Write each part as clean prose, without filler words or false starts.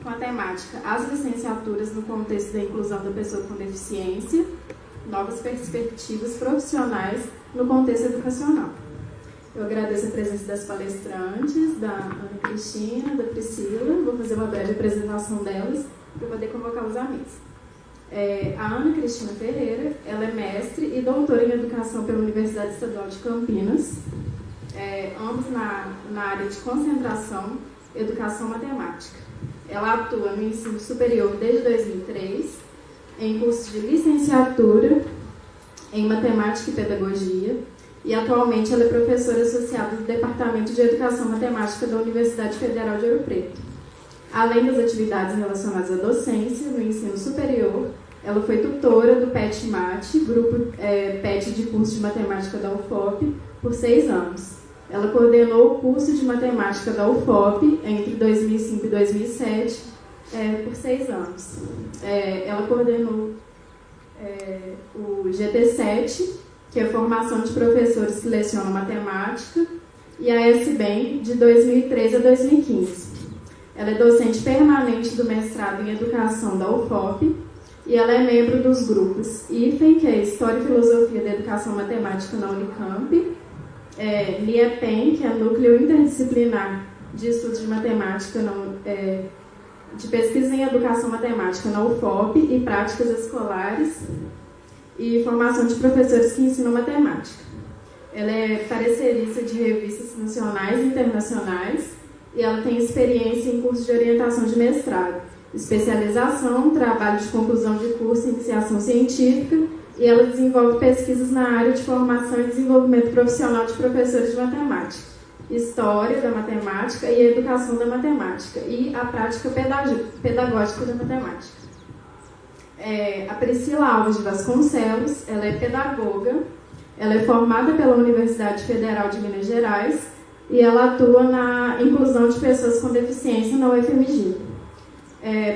com a temática As licenciaturas no contexto da inclusão da pessoa com deficiência, novas perspectivas profissionais no contexto educacional. Eu agradeço a presença das palestrantes, da Ana Cristina, da Priscila. Vou fazer uma breve apresentação delas para poder convocar os amigos. A Ana Cristina Ferreira, ela é mestre e doutora em Educação pela Universidade Estadual de Campinas, ambos na área de concentração Educação Matemática. Ela atua no ensino superior desde 2003, em curso de licenciatura em Matemática e Pedagogia, e atualmente ela é professora associada do Departamento de Educação Matemática da Universidade Federal de Ouro Preto. Além das atividades relacionadas à docência no ensino superior, ela foi tutora do PET-MAT, grupo PET de curso de matemática da UFOP, por 6 anos. Ela coordenou o curso de matemática da UFOP entre 2005 e 2007, por 6 anos. Ela coordenou o GT7, que é a formação de professores que lecionam matemática, e a SBEM, de 2013 a 2015. Ela é docente permanente do mestrado em Educação da UFOP, e ela é membro dos grupos IFEM, que é História e Filosofia da Educação Matemática na Unicamp, NIEPEM, que é Núcleo Interdisciplinar de Estudos de Matemática, de Pesquisa em Educação Matemática na UFOP e Práticas Escolares, e formação de professores que ensinam matemática. Ela é parecerista de revistas nacionais e internacionais, e ela tem experiência em cursos de orientação de mestrado, especialização, trabalho de conclusão de curso e iniciação científica, e ela desenvolve pesquisas na área de formação e desenvolvimento profissional de professores de matemática, história da matemática e a educação da matemática, e a prática pedagógica da matemática. A Priscila Alves de Vasconcelos, ela é pedagoga, ela é formada pela Universidade Federal de Minas Gerais e ela atua na inclusão de pessoas com deficiência na UFMG,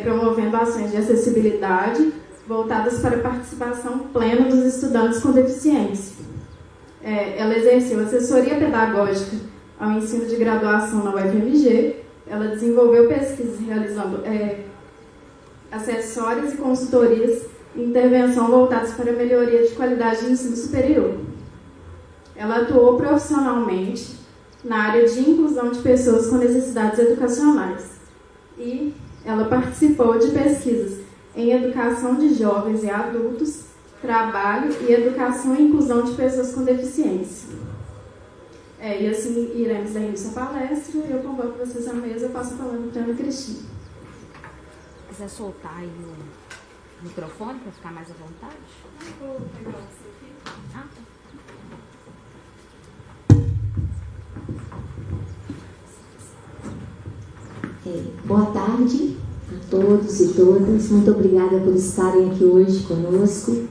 promovendo ações de acessibilidade voltadas para a participação plena dos estudantes com deficiência. Ela exerceu assessoria pedagógica ao ensino de graduação na UFMG, ela desenvolveu pesquisas realizando acessórios e consultorias e intervenção voltadas para a melhoria de qualidade de ensino superior. Ela atuou profissionalmente na área de inclusão de pessoas com necessidades educacionais e ela participou de pesquisas em educação de jovens e adultos, trabalho e educação e inclusão de pessoas com deficiência. E assim iremos dar início à palestra. Eu convoco vocês à mesa, eu passo a palavra para a Ana Cristina. Quiser soltar aí o microfone para ficar mais à vontade? Vou pegar você aqui. Ah, tá. Boa tarde a todos e todas. Muito obrigada por estarem aqui hoje conosco.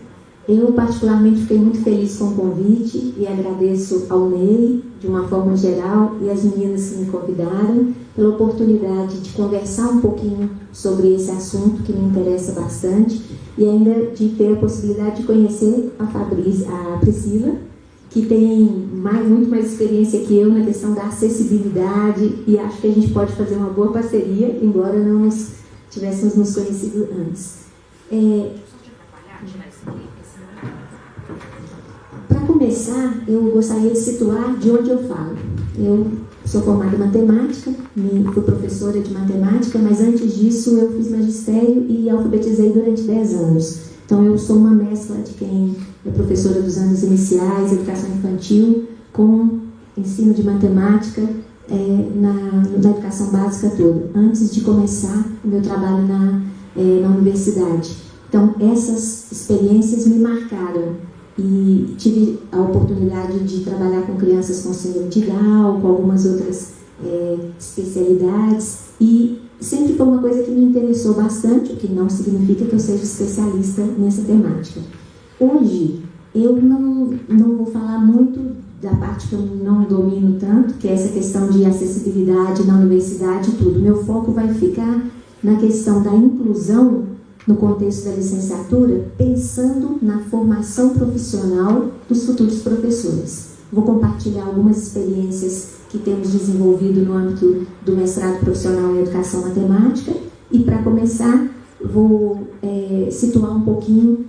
Eu, particularmente, fiquei muito feliz com o convite e agradeço ao Ney, de uma forma geral, e as meninas que me convidaram, pela oportunidade de conversar um pouquinho sobre esse assunto que me interessa bastante e ainda de ter a possibilidade de conhecer a Priscila, que tem muito mais experiência que eu na questão da acessibilidade, e acho que a gente pode fazer uma boa parceria, embora não tivéssemos nos conhecido antes. Para começar, eu gostaria de situar de onde eu falo. Eu sou formada em matemática, fui professora de matemática, mas antes disso eu fiz magistério e alfabetizei durante 10 anos. Então eu sou uma mescla de quem é professora dos anos iniciais, educação infantil, com ensino de matemática na educação básica toda, antes de começar o meu trabalho na universidade. Então essas experiências me marcaram. E tive a oportunidade de trabalhar com crianças com síndrome de Down, com algumas outras especialidades, e sempre foi uma coisa que me interessou bastante, o que não significa que eu seja especialista nessa temática. Hoje, eu não vou falar muito da parte que eu não domino tanto, que é essa questão de acessibilidade na universidade e tudo. Meu foco vai ficar na questão da inclusão no contexto da licenciatura, pensando na formação profissional dos futuros professores. Vou compartilhar algumas experiências que temos desenvolvido no âmbito do mestrado profissional em Educação Matemática E para começar, vou situar um pouquinho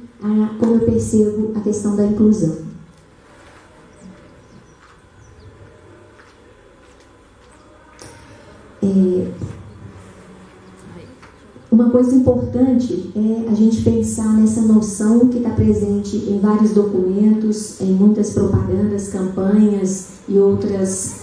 como eu percebo a questão da inclusão. Uma coisa importante é a gente pensar nessa noção que está presente em vários documentos, em muitas propagandas, campanhas e outras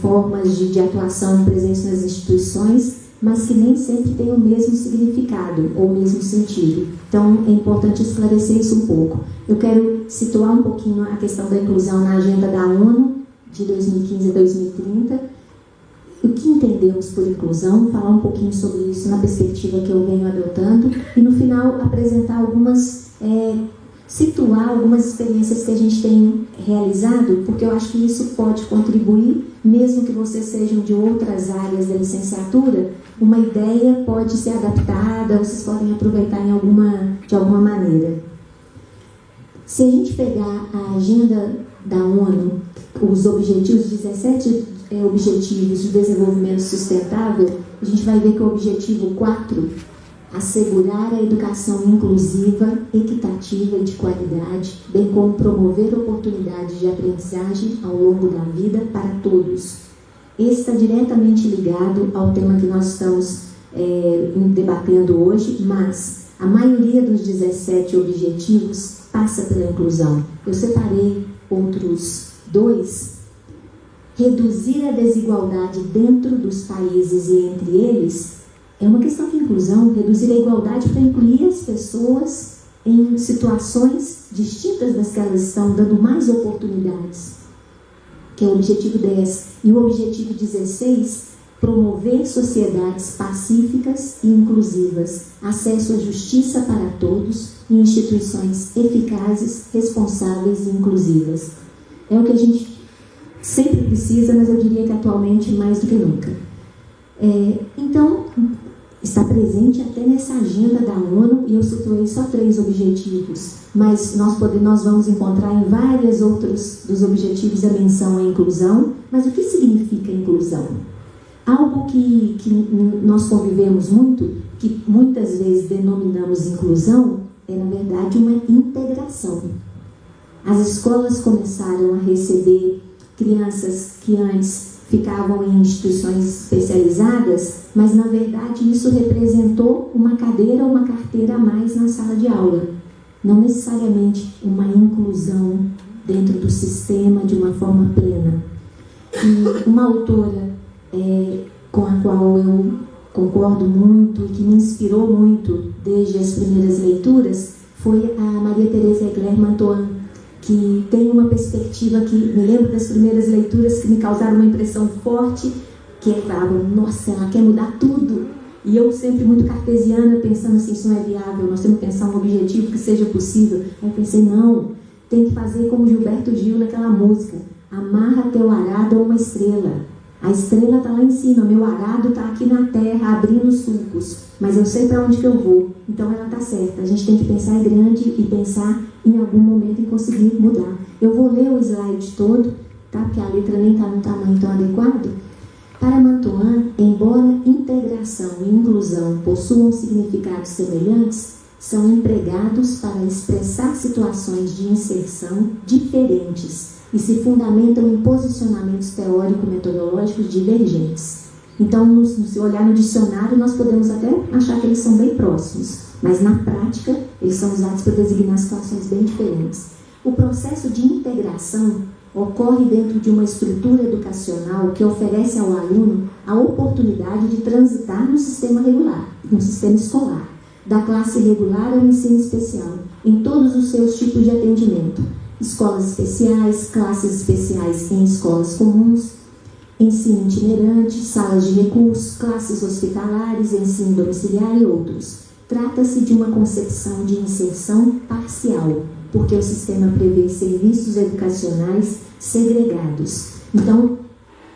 formas de atuação presentes nas instituições, mas que nem sempre tem o mesmo significado ou o mesmo sentido. Então, é importante esclarecer isso um pouco. Eu quero situar um pouquinho a questão da inclusão na agenda da ONU, de 2015 a 2030, o que entendemos por inclusão, falar um pouquinho sobre isso na perspectiva que eu venho adotando e, no final, apresentar situar algumas experiências que a gente tem realizado, porque eu acho que isso pode contribuir, mesmo que vocês sejam de outras áreas da licenciatura, uma ideia pode ser adaptada, vocês podem aproveitar de alguma maneira. Se a gente pegar a agenda da ONU, os objetivos, 17 objetivos de desenvolvimento sustentável, a gente vai ver que o objetivo 4, assegurar a educação inclusiva, equitativa e de qualidade, bem como promover oportunidades de aprendizagem ao longo da vida para todos. Esse está diretamente ligado ao tema que nós estamos debatendo hoje, mas a maioria dos 17 objetivos passa pela inclusão. Eu separei outros 2. Reduzir a desigualdade dentro dos países e entre eles é uma questão de inclusão. Reduzir a igualdade para incluir as pessoas em situações distintas das que elas estão, dando mais oportunidades, que é o objetivo 10. E o objetivo 16, promover sociedades pacíficas e inclusivas, acesso à justiça para todos e instituições eficazes, responsáveis e inclusivas. É o que a gente sempre precisa, mas eu diria que atualmente mais do que nunca. Então, está presente até nessa agenda da ONU, e eu situei só 3 objetivos, mas nós vamos encontrar em vários outros dos objetivos a menção à inclusão. Mas o que significa inclusão? Algo que nós convivemos muito, que muitas vezes denominamos inclusão, é na verdade uma integração. As escolas começaram a receber crianças que antes ficavam em instituições especializadas, mas na verdade isso representou uma cadeira ou uma carteira a mais na sala de aula. Não necessariamente uma inclusão dentro do sistema de uma forma plena. E uma autora com a qual eu concordo muito e que me inspirou muito desde as primeiras leituras foi a Maria Teresa Egler-Mantoan, que tem uma perspectiva que me lembro das primeiras leituras que me causaram uma impressão forte, que é falava, nossa, ela quer mudar tudo. E eu sempre muito cartesiana, pensando assim, isso não é viável, nós temos que pensar um objetivo que seja possível. Aí eu pensei, não, tem que fazer como Gilberto Gil naquela música, amarra teu arado a uma estrela. A estrela está lá em cima, meu arado está aqui na terra, abrindo sulcos, mas eu sei para onde que eu vou. Então ela está certa, a gente tem que pensar em grande e pensar em algum momento em conseguir mudar. Eu vou ler o slide todo, tá? Porque a letra nem está num tamanho tão adequado. Para Mantoan, embora integração e inclusão possuam significados semelhantes, são empregados para expressar situações de inserção diferentes e se fundamentam em posicionamentos teórico-metodológicos divergentes. Então, se olhar no dicionário, nós podemos até achar que eles são bem próximos, mas na prática, eles são usados para designar situações bem diferentes. O processo de integração ocorre dentro de uma estrutura educacional que oferece ao aluno a oportunidade de transitar no sistema regular, no sistema escolar, da classe regular ao ensino especial, em todos os seus tipos de atendimento. Escolas especiais, classes especiais em escolas comuns, ensino itinerante, salas de recursos, classes hospitalares, ensino domiciliar e outros. Trata-se de uma concepção de inserção parcial, porque o sistema prevê serviços educacionais segregados. Então,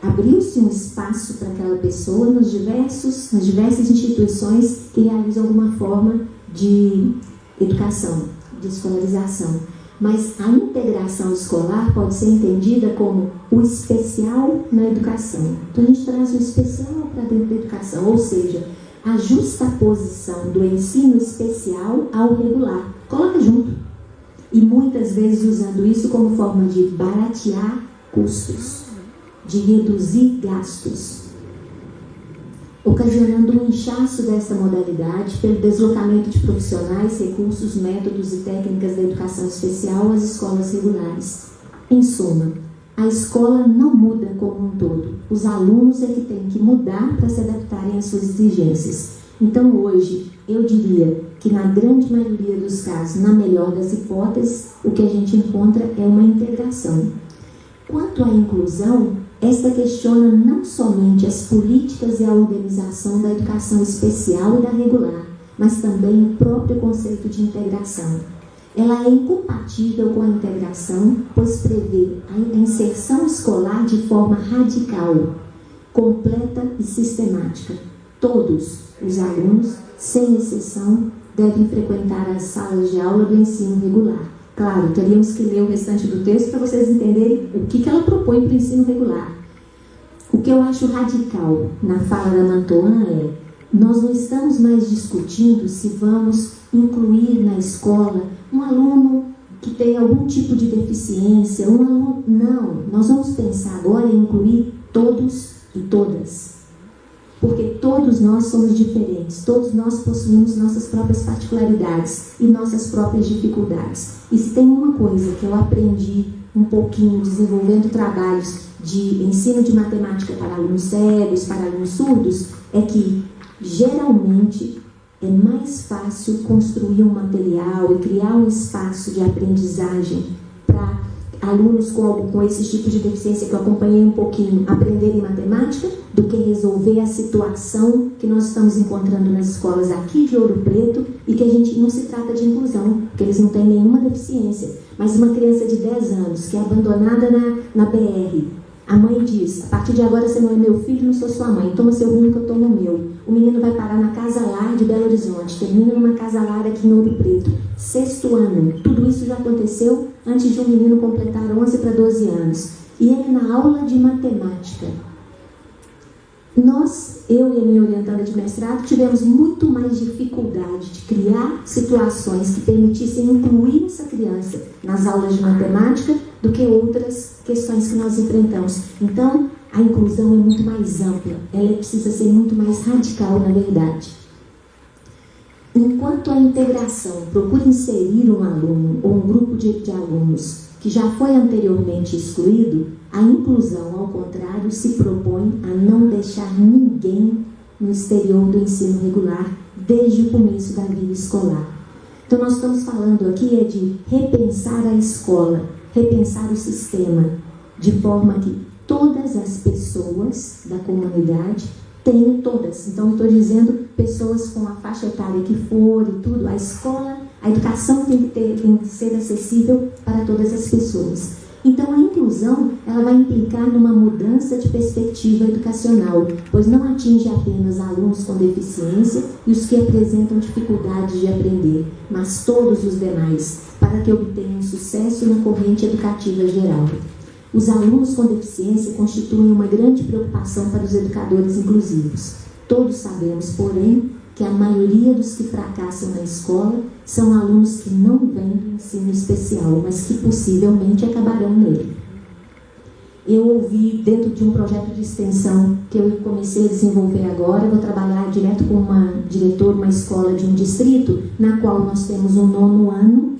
abriu-se um espaço para aquela pessoa nas diversas instituições que realizam alguma forma de educação, de escolarização. Mas a integração escolar pode ser entendida como o especial na educação. Então a gente traz o especial para dentro da educação, ou seja, a justaposição do ensino especial ao regular. Coloca junto. E muitas vezes usando isso como forma de baratear custos, de reduzir gastos, ocasionando um inchaço dessa modalidade pelo deslocamento de profissionais, recursos, métodos e técnicas da educação especial às escolas regulares. Em suma, a escola não muda como um todo. Os alunos é que têm que mudar para se adaptarem às suas exigências. Então, hoje, eu diria que na grande maioria dos casos, na melhor das hipóteses, o que a gente encontra é uma integração. Quanto à inclusão, esta questiona não somente as políticas e a organização da educação especial e da regular, mas também o próprio conceito de integração. Ela é incompatível com a integração, pois prevê a inserção escolar de forma radical, completa e sistemática. Todos os alunos, sem exceção, devem frequentar as salas de aula do ensino regular. Claro, teríamos que ler o restante do texto para vocês entenderem o que ela propõe para o ensino regular. O que eu acho radical na fala da Mantoan é: nós não estamos mais discutindo se vamos incluir na escola um aluno que tem algum tipo de deficiência, um aluno... Não, nós vamos pensar agora em incluir todos e todas. Porque todos nós somos diferentes, todos nós possuímos nossas próprias particularidades e nossas próprias dificuldades. E se tem uma coisa que eu aprendi um pouquinho desenvolvendo trabalhos de ensino de matemática para alunos cegos, para alunos surdos, é que geralmente é mais fácil construir um material e criar um espaço de aprendizagem para alunos com esses tipos de deficiência que eu acompanhei um pouquinho aprenderem matemática do que resolver a situação que nós estamos encontrando nas escolas aqui de Ouro Preto, e que a gente não se trata de inclusão, porque eles não têm nenhuma deficiência, mas uma criança de 10 anos que é abandonada na BR, a mãe diz: a partir de agora você não é meu filho, não sou sua mãe, toma seu rumo que eu tomo o meu. O menino vai parar na Casa Lar de Belo Horizonte, termina numa Casa Lar aqui em Ouro Preto, 6º ano. Tudo isso já aconteceu antes de um menino completar 11 para 12 anos. E ele na aula de matemática. Eu e a minha orientanda de mestrado tivemos muito mais dificuldade de criar situações que permitissem incluir essa criança nas aulas de matemática do que outras questões que nós enfrentamos. Então, a inclusão é muito mais ampla, ela precisa ser muito mais radical, na verdade. Enquanto a integração procura inserir um aluno ou um grupo de alunos que já foi anteriormente excluído, a inclusão, ao contrário, se propõe a não deixar ninguém no exterior do ensino regular desde o começo da vida escolar. Então, nós estamos falando aqui de repensar a escola, repensar o sistema, de forma que todas as pessoas da comunidade tenham todas. Então, eu estou dizendo pessoas com a faixa etária que for e tudo, a escola, a educação tem que ser acessível para todas as pessoas. Então, a inclusão, ela vai implicar numa mudança de perspectiva educacional, pois não atinge apenas alunos com deficiência e os que apresentam dificuldades de aprender, mas todos os demais, para que obtenham sucesso na corrente educativa geral. Os alunos com deficiência constituem uma grande preocupação para os educadores inclusivos. Todos sabemos, porém, que a maioria dos que fracassam na escola são alunos que não vêm do ensino especial, mas que possivelmente acabarão nele. Eu ouvi, dentro de um projeto de extensão que eu comecei a desenvolver agora, vou trabalhar direto com uma diretora, uma escola de um distrito, na qual nós temos um 9º ano,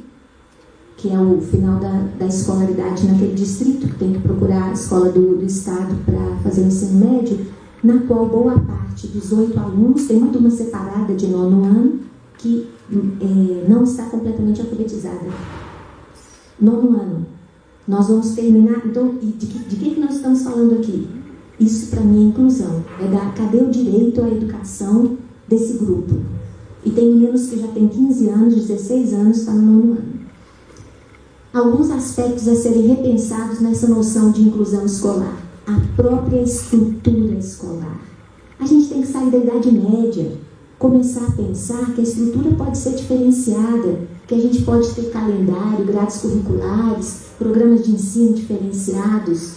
que é o final da escolaridade naquele distrito, que tem que procurar a escola do estado para fazer o ensino médio, na qual boa parte dos 8 alunos, tem uma turma separada de 9º ano, que não está completamente alfabetizada. 9º ano. Nós vamos terminar... Então, de que nós estamos falando aqui? Isso, para mim, é inclusão. Cadê o direito à educação desse grupo? E tem meninos que já têm 15 anos, 16 anos, estão no 9º ano. Alguns aspectos a serem repensados nessa noção de inclusão escolar. A própria estrutura escolar. A gente tem que sair da Idade Média, começar a pensar que a estrutura pode ser diferenciada, que a gente pode ter calendário, grades curriculares, programas de ensino diferenciados.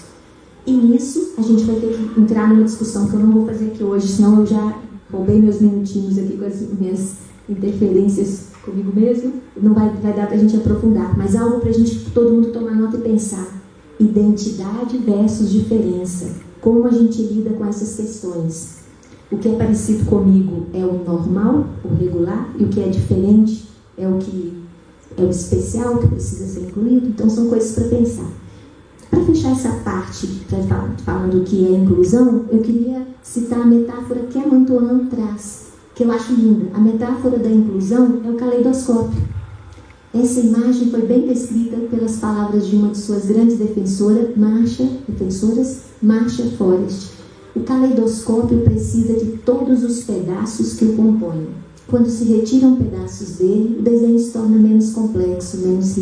E nisso a gente vai ter que entrar numa discussão que eu não vou fazer aqui hoje, senão eu já roubei meus minutinhos aqui com as minhas interferências comigo mesmo, não vai dar para a gente aprofundar, mas algo para a gente, todo mundo tomar nota e pensar. Identidade versus diferença. Como a gente lida com essas questões? O que é parecido comigo é o normal, o regular, e o que é diferente é o especial, o que precisa ser incluído. Então, são coisas para pensar. Para fechar essa parte, falando do que é inclusão, eu queria citar a metáfora que a Mantoan traz, que eu acho linda. A metáfora da inclusão é o caleidoscópio. Essa imagem foi bem descrita pelas palavras de uma de suas grandes defensoras, Marcia Forrest. O caleidoscópio precisa de todos os pedaços que o compõem. Quando se retiram pedaços dele, o desenho se torna menos complexo, menos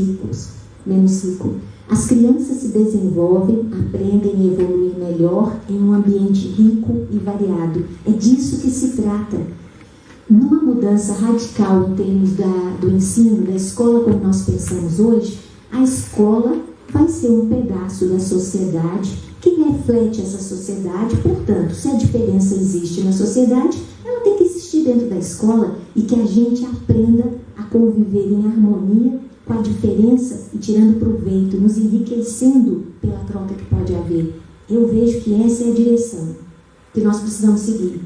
rico. As crianças se desenvolvem, aprendem e evoluem melhor em um ambiente rico e variado. É disso que se trata. Numa mudança radical em termos do ensino, da escola como nós pensamos hoje, a escola vai ser um pedaço da sociedade que reflete essa sociedade. Portanto, se a diferença existe na sociedade, ela tem que existir dentro da escola, e que a gente aprenda a conviver em harmonia com a diferença e tirando proveito, nos enriquecendo pela troca que pode haver. Eu vejo que essa é a direção que nós precisamos seguir.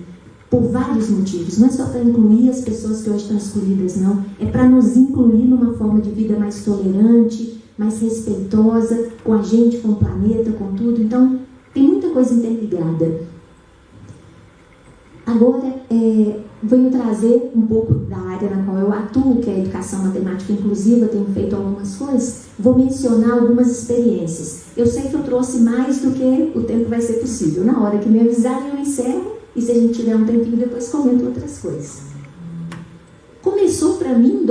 Por vários motivos, não é só para incluir as pessoas que hoje estão excluídas, não. É para nos incluir numa forma de vida mais tolerante, mais respeitosa, com a gente, com o planeta, com tudo. Então, tem muita coisa interligada. Agora, venho trazer um pouco da área na qual eu atuo, que é a educação matemática inclusiva, tenho feito algumas coisas. Vou mencionar algumas experiências. Eu sei que eu trouxe mais do que o tempo vai ser possível. Na hora que me avisarem, eu encerro. E se a gente tiver um tempinho, depois comento outras coisas. Começou para mim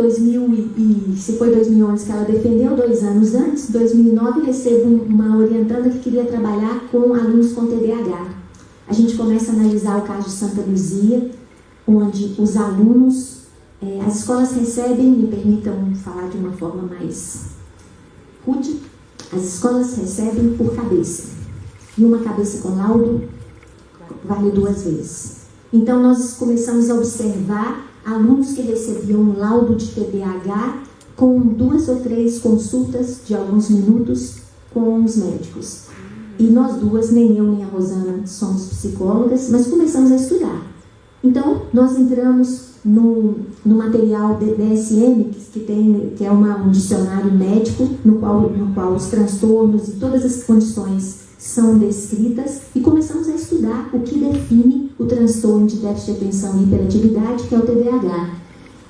em se foi 2011 que ela defendeu, 2 anos antes, 2009, recebo uma orientanda que queria trabalhar com alunos com TDAH. A gente começa a analisar o caso de Santa Luzia, onde os alunos, as escolas recebem, me permitam falar de uma forma mais rude, as escolas recebem por cabeça. E uma cabeça com laudo vale 2 vezes. Então, nós começamos a observar alunos que recebiam um laudo de TDAH com 2 ou 3 consultas de alguns minutos com os médicos. E nós duas, nem eu nem a Rosana, somos psicólogas, mas começamos a estudar. Então, nós entramos no material DSM, que é um dicionário médico, no qual os transtornos e todas as condições são descritas, e começamos a estudar o que define o transtorno de déficit de atenção e hiperatividade, que é o TDAH.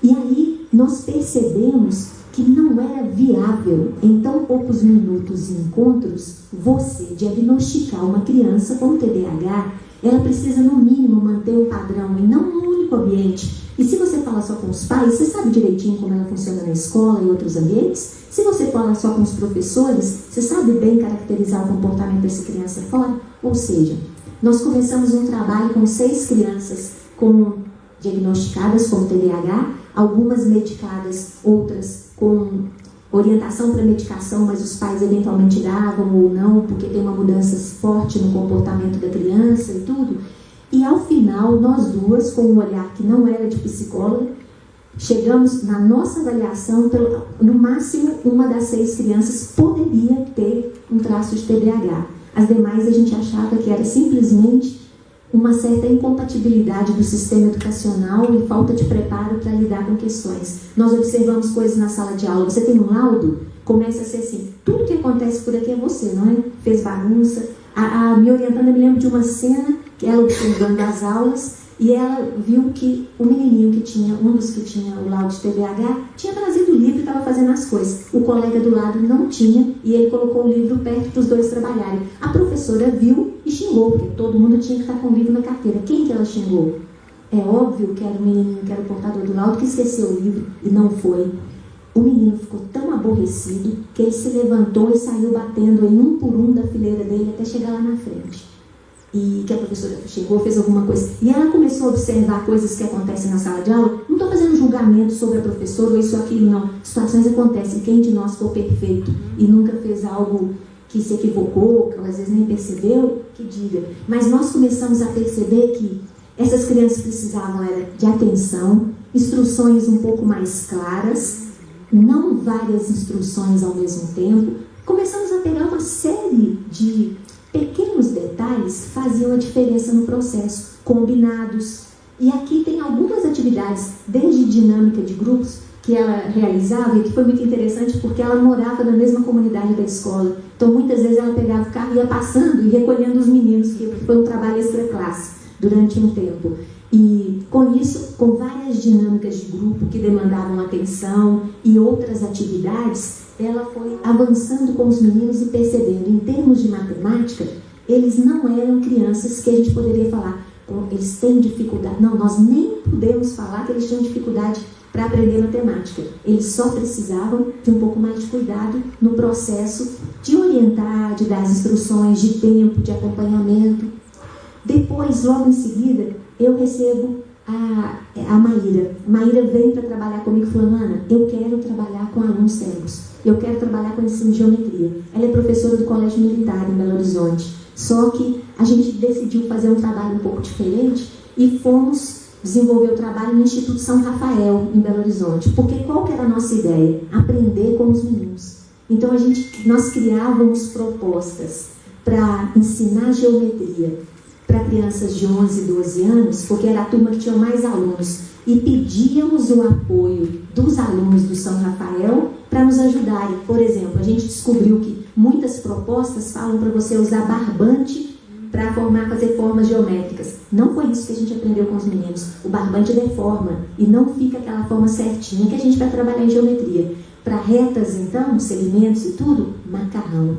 E aí nós percebemos que não era viável, em tão poucos minutos e encontros, você diagnosticar uma criança com TDAH. Ela precisa, no mínimo, manter um padrão e não um único ambiente. E se você fala só com os pais, você sabe direitinho como ela funciona na escola e outros ambientes? Se você fala só com os professores, você sabe bem caracterizar o comportamento dessa criança fora? Ou seja, nós começamos um trabalho com 6 crianças diagnosticadas com TDAH, algumas medicadas, outras com orientação para medicação, mas os pais eventualmente davam ou não, porque tem uma mudança forte no comportamento da criança e tudo. E ao final, nós duas, com um olhar que não era de psicóloga, chegamos na nossa avaliação, no máximo uma das 6 crianças poderia ter um traço de TDAH. As demais a gente achava que era simplesmente uma certa incompatibilidade do sistema educacional e falta de preparo para lidar com questões. Nós observamos coisas na sala de aula. Você tem um laudo? Começa a ser assim, tudo que acontece por aqui é você, não é? Fez bagunça. A minha orientanda, me lembro de uma cena que ela observando as aulas, e ela viu que o menininho que tinha, um dos que tinha o laudo de TDAH, tinha trazido o livro e estava fazendo as coisas. O colega do lado não tinha, e ele colocou o livro perto para os dois trabalharem. A professora viu e xingou, porque todo mundo tinha que estar com o livro na carteira. Quem que ela xingou? É óbvio que era o menininho que era o portador do laudo, que esqueceu o livro, e não foi. O menino ficou tão aborrecido que ele se levantou e saiu batendo em um por um da fileira dele até chegar lá na frente. E que a professora chegou, fez alguma coisa. E ela começou a observar coisas que acontecem na sala de aula. Não estou fazendo julgamento sobre a professora ou isso ou aquilo, não. Situações acontecem. Quem de nós for perfeito e nunca fez algo que se equivocou, que às vezes nem percebeu, que diga. Mas nós começamos a perceber que Essas crianças precisavam de atenção, instruções um pouco mais claras, não várias instruções ao mesmo tempo. Começamos a pegar uma série de pequenos detalhes que faziam a diferença no processo, combinados. E aqui tem algumas atividades, desde dinâmica de grupos, que ela realizava e que foi muito interessante porque ela morava na mesma comunidade da escola. Então, muitas vezes ela pegava o carro e ia passando e recolhendo os meninos, que foi um trabalho extra-classe durante um tempo. E com isso, com várias dinâmicas de grupo que demandavam atenção e outras atividades, ela foi avançando com os meninos e percebendo, em termos de matemática, eles não eram crianças que a gente poderia falar, eles têm dificuldade. Não, nós nem podemos falar que eles tinham dificuldade para aprender matemática. Eles só precisavam de um pouco mais de cuidado no processo de orientar, de dar as instruções, de tempo, de acompanhamento. Depois, logo em seguida, eu recebo a Maíra. Maíra vem para trabalhar comigo e falou: Ana, eu quero trabalhar com alunos cegos. Eu quero trabalhar com ensino de geometria. Ela é professora do Colégio Militar em Belo Horizonte. Só que a gente decidiu fazer um trabalho um pouco diferente e fomos desenvolver o trabalho no Instituto São Rafael, em Belo Horizonte. Porque qual que era a nossa ideia? Aprender com os meninos. Então nós criávamos propostas para ensinar geometria para crianças de 11 e 12 anos, porque era a turma que tinha mais alunos, e pedíamos o apoio dos alunos do São Rafael para nos ajudarem. Por exemplo, a gente descobriu que muitas propostas falam para você usar barbante para fazer formas geométricas. Não foi isso que a gente aprendeu com os meninos. O barbante deforma e não fica aquela forma certinha que a gente vai trabalhar em geometria. Para retas, então, segmentos e tudo, macarrão.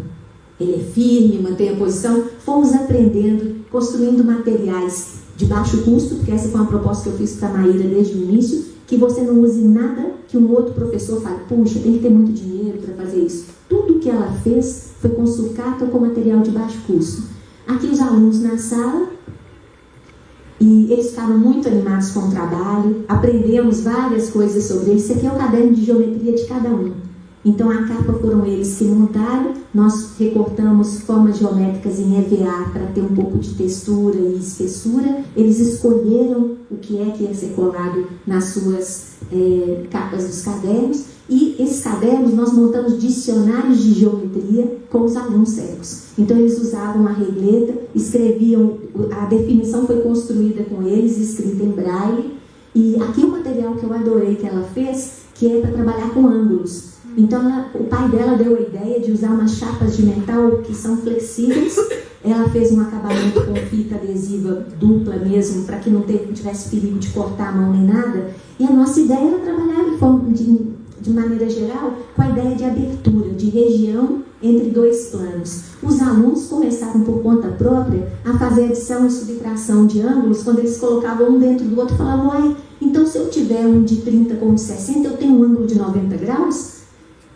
Ele é firme, mantém a posição. Fomos aprendendo, construindo materiais de baixo custo, porque essa foi uma proposta que eu fiz para a Maíra desde o início, que você não use nada que um outro professor fale, puxa, tem que ter muito dinheiro para fazer isso. Tudo que ela fez foi com sucata ou com material de baixo custo. Aqui os alunos na sala, e eles ficaram muito animados com o trabalho, aprendemos várias coisas sobre eles. Esse aqui é o caderno de geometria de cada um. Então, a capa foram eles que montaram, nós recortamos formas geométricas em EVA para ter um pouco de textura e espessura. Eles escolheram o que ia ser colado nas suas capas dos cadernos. E esses cadernos, nós montamos dicionários de geometria com os alunos cegos. Então, eles usavam a regleta, escreviam, a definição foi construída com eles, escrita em braille. E aqui o material que eu adorei que ela fez, que é para trabalhar com ângulos. Então, o pai dela deu a ideia de usar umas chapas de metal que são flexíveis. Ela fez um acabamento com fita adesiva dupla mesmo, para que não tivesse perigo de cortar a mão nem nada. E a nossa ideia era trabalhar de maneira geral com a ideia de abertura, de região entre dois planos. Os alunos começaram por conta própria a fazer adição e subtração de ângulos, quando eles colocavam um dentro do outro, falavam, uai, então se eu tiver um de 30 com um de 60, eu tenho um ângulo de 90 graus?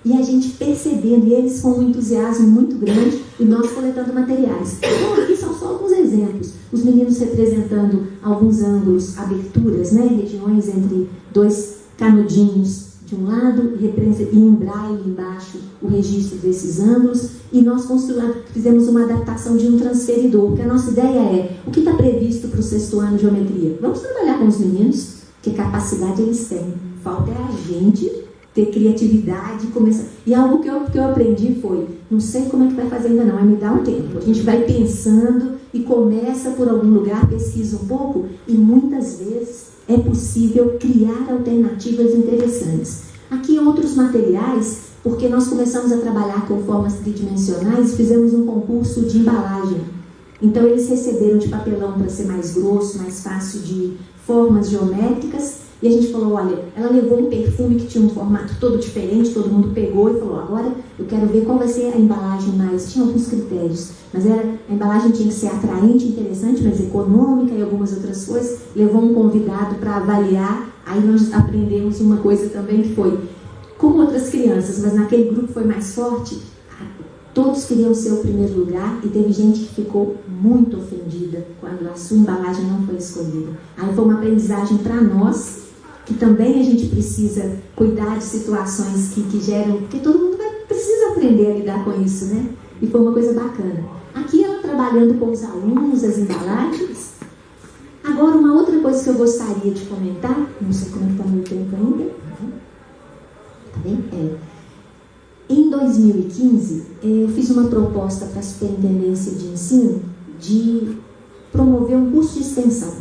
E a gente percebendo, e eles com um entusiasmo muito grande, e nós coletando materiais. Então, aqui são só alguns exemplos. Os meninos representando alguns ângulos, aberturas, né? Regiões entre dois canudinhos de um lado, e em braille embaixo o registro desses ângulos. E nós fizemos uma adaptação de um transferidor, porque a nossa ideia é, o que está previsto para o 6º ano de geometria? Vamos trabalhar com os meninos, que capacidade eles têm. Falta é a gente ter criatividade, começar. E algo que eu aprendi foi, não sei como é que vai fazer ainda não, mas me dá um tempo. A gente vai pensando e começa por algum lugar, pesquisa um pouco, e muitas vezes é possível criar alternativas interessantes. Aqui outros materiais, porque nós começamos a trabalhar com formas tridimensionais e fizemos um concurso de embalagem. Então eles receberam de papelão para ser mais grosso, mais fácil, de formas geométricas. E a gente falou, olha, ela levou um perfume que tinha um formato todo diferente, todo mundo pegou e falou, agora eu quero ver qual vai ser a embalagem mais... Tinha alguns critérios, mas a embalagem tinha que ser atraente, interessante, mas econômica e algumas outras coisas. Levou um convidado para avaliar, aí nós aprendemos uma coisa também que foi, como outras crianças, mas naquele grupo foi mais forte, todos queriam ser o primeiro lugar e teve gente que ficou muito ofendida quando a sua embalagem não foi escolhida. Aí foi uma aprendizagem para nós, que também a gente precisa cuidar de situações que geram, porque todo mundo precisa aprender a lidar com isso, né? E foi uma coisa bacana. Aqui ela trabalhando com os alunos, as embalagens, Agora, uma outra coisa que eu gostaria de comentar, não sei como é que está meu tempo ainda. Tá bem? Em 2015, eu fiz uma proposta para a Superintendência de Ensino de promover um curso de extensão,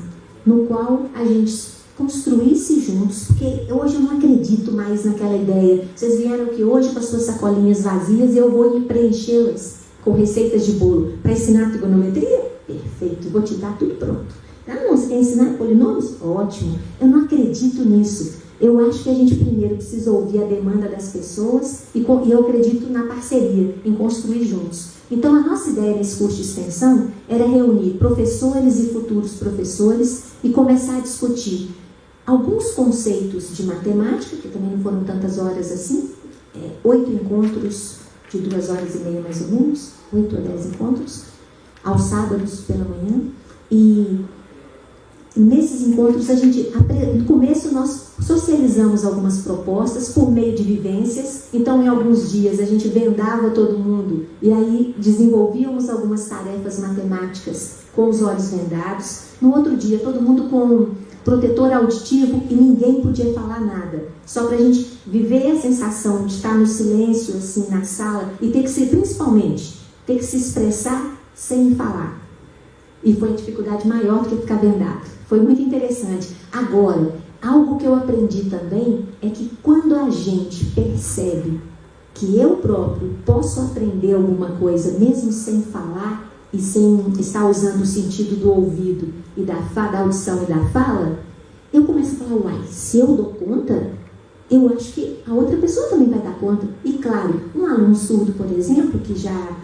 no qual a gente construísse juntos, porque hoje eu não acredito mais naquela ideia. Vocês vieram aqui hoje com as suas sacolinhas vazias e eu vou preenchê-las com receitas de bolo para ensinar trigonometria? Perfeito, vou te dar tudo pronto. Ah, não, você quer ensinar polinômios? Ótimo. Eu não acredito nisso. Eu acho que a gente primeiro precisa ouvir a demanda das pessoas e eu acredito na parceria, em construir juntos. Então, a nossa ideia nesse curso de extensão era reunir professores e futuros professores e começar a discutir alguns conceitos de matemática, que também não foram tantas horas assim, 8 encontros de 2 horas e meia mais ou menos, 8 a 10 encontros, aos sábados pela manhã. E nesses encontros, no começo nós socializamos algumas propostas por meio de vivências. Então, em alguns dias, a gente vendava todo mundo e aí desenvolvíamos algumas tarefas matemáticas com os olhos vendados. No outro dia, todo mundo com protetor auditivo e ninguém podia falar nada. Só para a gente viver a sensação de estar no silêncio, assim, na sala e principalmente, ter que se expressar sem falar. E foi a dificuldade maior do que ficar vendado. Foi muito interessante. Agora, algo que eu aprendi também é que quando a gente percebe que eu próprio posso aprender alguma coisa, mesmo sem falar e sem estar usando o sentido do ouvido e da audição e da fala, eu começo a falar, uai, se eu dou conta, eu acho que a outra pessoa também vai dar conta. E claro, um aluno surdo, por exemplo, que já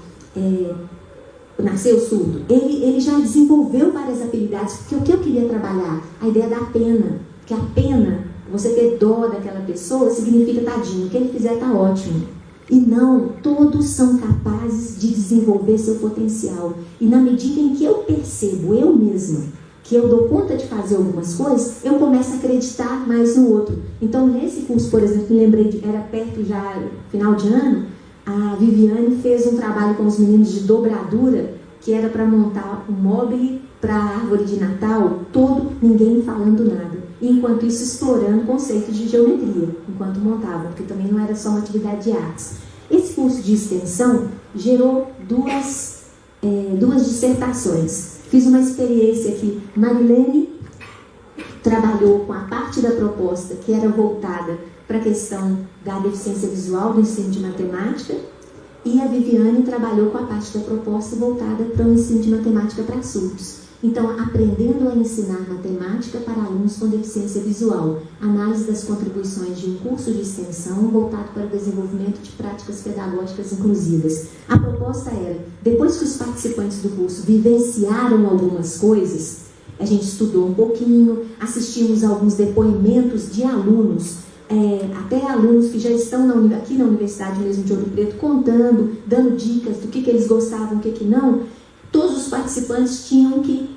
nasceu surdo, ele já desenvolveu várias habilidades, porque o que eu queria trabalhar? A ideia da pena, que a pena, você ter dó daquela pessoa, significa, tadinho, o que ele fizer está ótimo. E não, todos são capazes de desenvolver seu potencial. E na medida em que eu percebo, eu mesma, que eu dou conta de fazer algumas coisas, eu começo a acreditar mais no outro. Então, nesse curso, por exemplo, me lembrei, era perto já, final de ano, a Viviane fez um trabalho com os meninos de dobradura, que era para montar um móvel para a árvore de Natal, ninguém falando nada. E enquanto isso, explorando conceitos de geometria, enquanto montavam, porque também não era só uma atividade de artes. Esse curso de extensão gerou duas dissertações. Fiz uma experiência que Marilene trabalhou com a parte da proposta que era voltada para a questão da deficiência visual do ensino de matemática, e a Viviane trabalhou com a parte da proposta voltada para o ensino de matemática para surdos. Então, aprendendo a ensinar matemática para alunos com deficiência visual, análise das contribuições de um curso de extensão voltado para o desenvolvimento de práticas pedagógicas inclusivas. A proposta era, depois que os participantes do curso vivenciaram algumas coisas, a gente estudou um pouquinho, assistimos a alguns depoimentos de alunos, até alunos que já estão aqui na Universidade mesmo de Ouro Preto, contando, dando dicas do que eles gostavam, o que não. Todos os participantes tinham que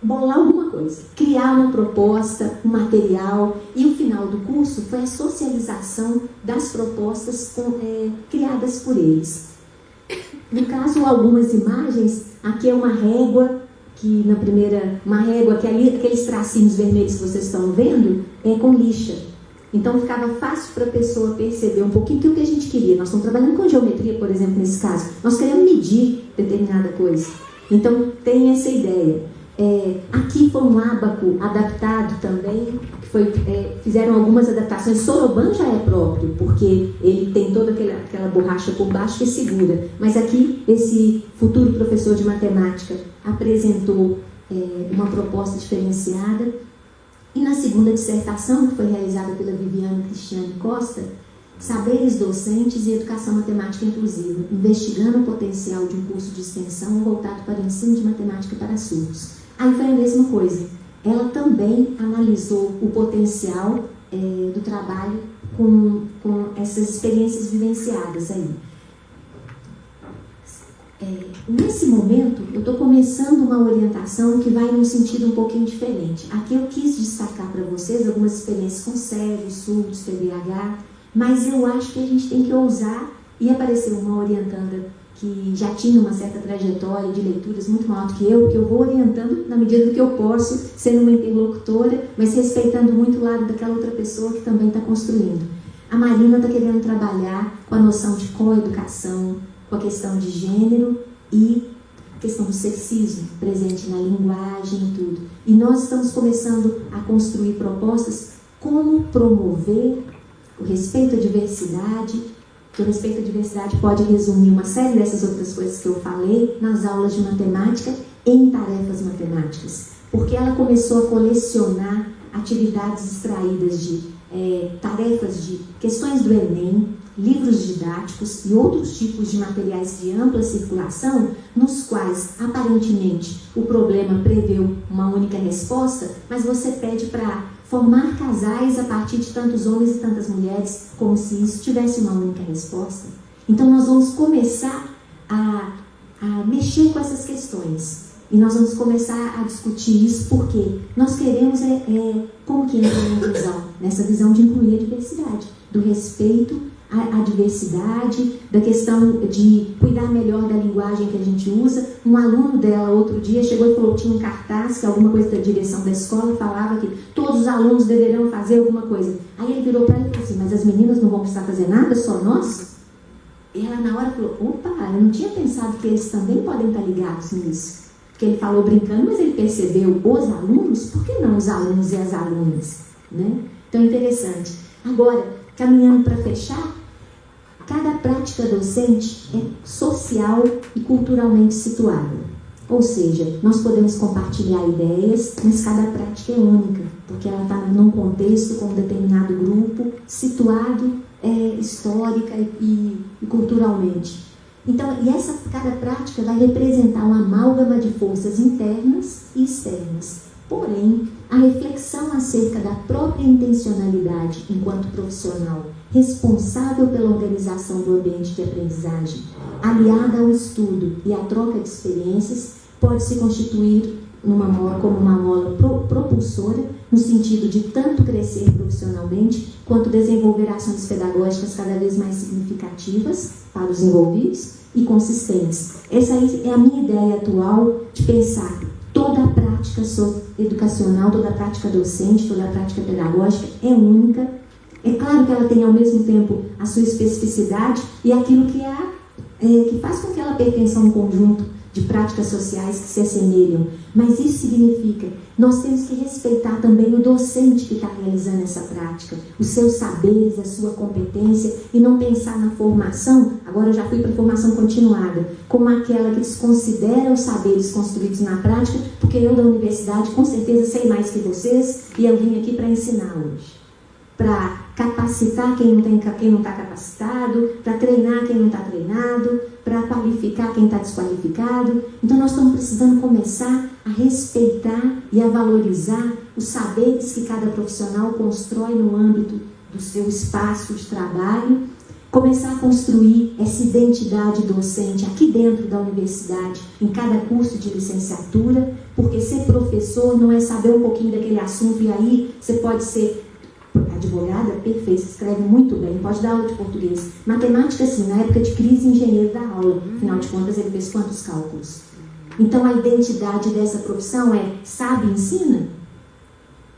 bolar alguma coisa, criar uma proposta, um material, e o final do curso foi a socialização das propostas criadas por eles. No caso, algumas imagens, aqui é uma régua, aqueles tracinhos vermelhos que vocês estão vendo, é com lixa. Então ficava fácil para a pessoa perceber um pouquinho que o que a gente queria. Nós estamos trabalhando com geometria, por exemplo, nesse caso. Nós queremos medir determinada coisa. Então tem essa ideia. Aqui foi um ábaco adaptado também, fizeram algumas adaptações. Soroban já é próprio, porque ele tem toda aquela borracha por baixo que segura. Mas aqui esse futuro professor de matemática apresentou uma proposta diferenciada. E na segunda dissertação, que foi realizada pela Viviane Cristiane Costa, Saberes Docentes e Educação Matemática Inclusiva, investigando o potencial de um curso de extensão voltado para o ensino de matemática para surdos. Aí foi a mesma coisa. Ela também analisou o potencial do trabalho com essas experiências vivenciadas aí. Nesse momento, eu estou começando uma orientação que vai num sentido um pouquinho diferente. Aqui eu quis destacar para vocês algumas experiências com cegos, surdos, TDAH, mas eu acho que a gente tem que ousar, e apareceu uma orientanda que já tinha uma certa trajetória de leituras muito maior do que eu, porque eu vou orientando na medida do que eu posso, sendo uma interlocutora, mas respeitando muito o lado daquela outra pessoa que também está construindo. A Marina está querendo trabalhar com a noção de coeducação, com a questão de gênero e a questão do sexismo presente na linguagem e tudo. E nós estamos começando a construir propostas como promover o respeito à diversidade, que o respeito à diversidade pode resumir uma série dessas outras coisas que eu falei nas aulas de matemática em tarefas matemáticas. Porque ela começou a colecionar atividades extraídas de tarefas de questões do Enem, livros didáticos e outros tipos de materiais de ampla circulação, nos quais, aparentemente, o problema preveu uma única resposta, mas você pede para formar casais a partir de tantos homens e tantas mulheres, como se isso tivesse uma única resposta. Então, nós vamos começar a mexer com essas questões. E nós vamos começar a discutir isso porque nós queremos como que entra na inclusão, nessa visão de incluir a diversidade, do respeito à diversidade, da questão de cuidar melhor da linguagem que a gente usa. Um aluno dela, outro dia, chegou e falou que tinha um cartaz, que alguma coisa da direção da escola falava que todos os alunos deveriam fazer alguma coisa. Aí ele virou para ela e falou assim, mas as meninas não vão precisar fazer nada, só nós? E ela na hora falou, opa, eu não tinha pensado que eles também podem estar ligados nisso. Porque ele falou brincando, mas ele percebeu os alunos, por que não os alunos e as alunas? Né? Então, interessante. Agora, caminhando para fechar, cada prática docente é social e culturalmente situada. Ou seja, nós podemos compartilhar ideias, mas cada prática é única, porque ela está num contexto com um determinado grupo, situado histórica e culturalmente. Então, cada prática vai representar uma amálgama de forças internas e externas. Porém, a reflexão acerca da própria intencionalidade enquanto profissional responsável pela organização do ambiente de aprendizagem, aliada ao estudo e à troca de experiências, pode se constituir como uma mola propulsora, no sentido de tanto crescer profissionalmente, quanto desenvolver ações pedagógicas cada vez mais significativas para os envolvidos e consistentes. Essa aí é a minha ideia atual de pensar toda a prática educacional, toda a prática docente, toda a prática pedagógica é única. É claro que ela tem ao mesmo tempo a sua especificidade e aquilo que faz com que ela pertença a um conjunto de práticas sociais que se assemelham. Mas isso significa, nós temos que respeitar também o docente que está realizando essa prática, os seus saberes, a sua competência, e não pensar na formação, agora eu já fui para a formação continuada, como aquela que desconsidera os saberes construídos na prática, porque eu da universidade com certeza sei mais que vocês e eu vim aqui para ensinar hoje. Para capacitar quem não está capacitado, para treinar quem não está treinado, para qualificar quem está desqualificado. Então nós estamos precisando começar a respeitar e a valorizar os saberes que cada profissional constrói no âmbito do seu espaço de trabalho, começar a construir essa identidade docente aqui dentro da universidade, em cada curso de licenciatura, porque ser professor não é saber um pouquinho daquele assunto e aí você pode ser advogada, perfeito, escreve muito bem, pode dar aula de português. Matemática, sim, na época de crise, engenheiro da aula. Afinal de contas, ele fez quantos cálculos? Então, a identidade dessa profissão é, sabe, ensina?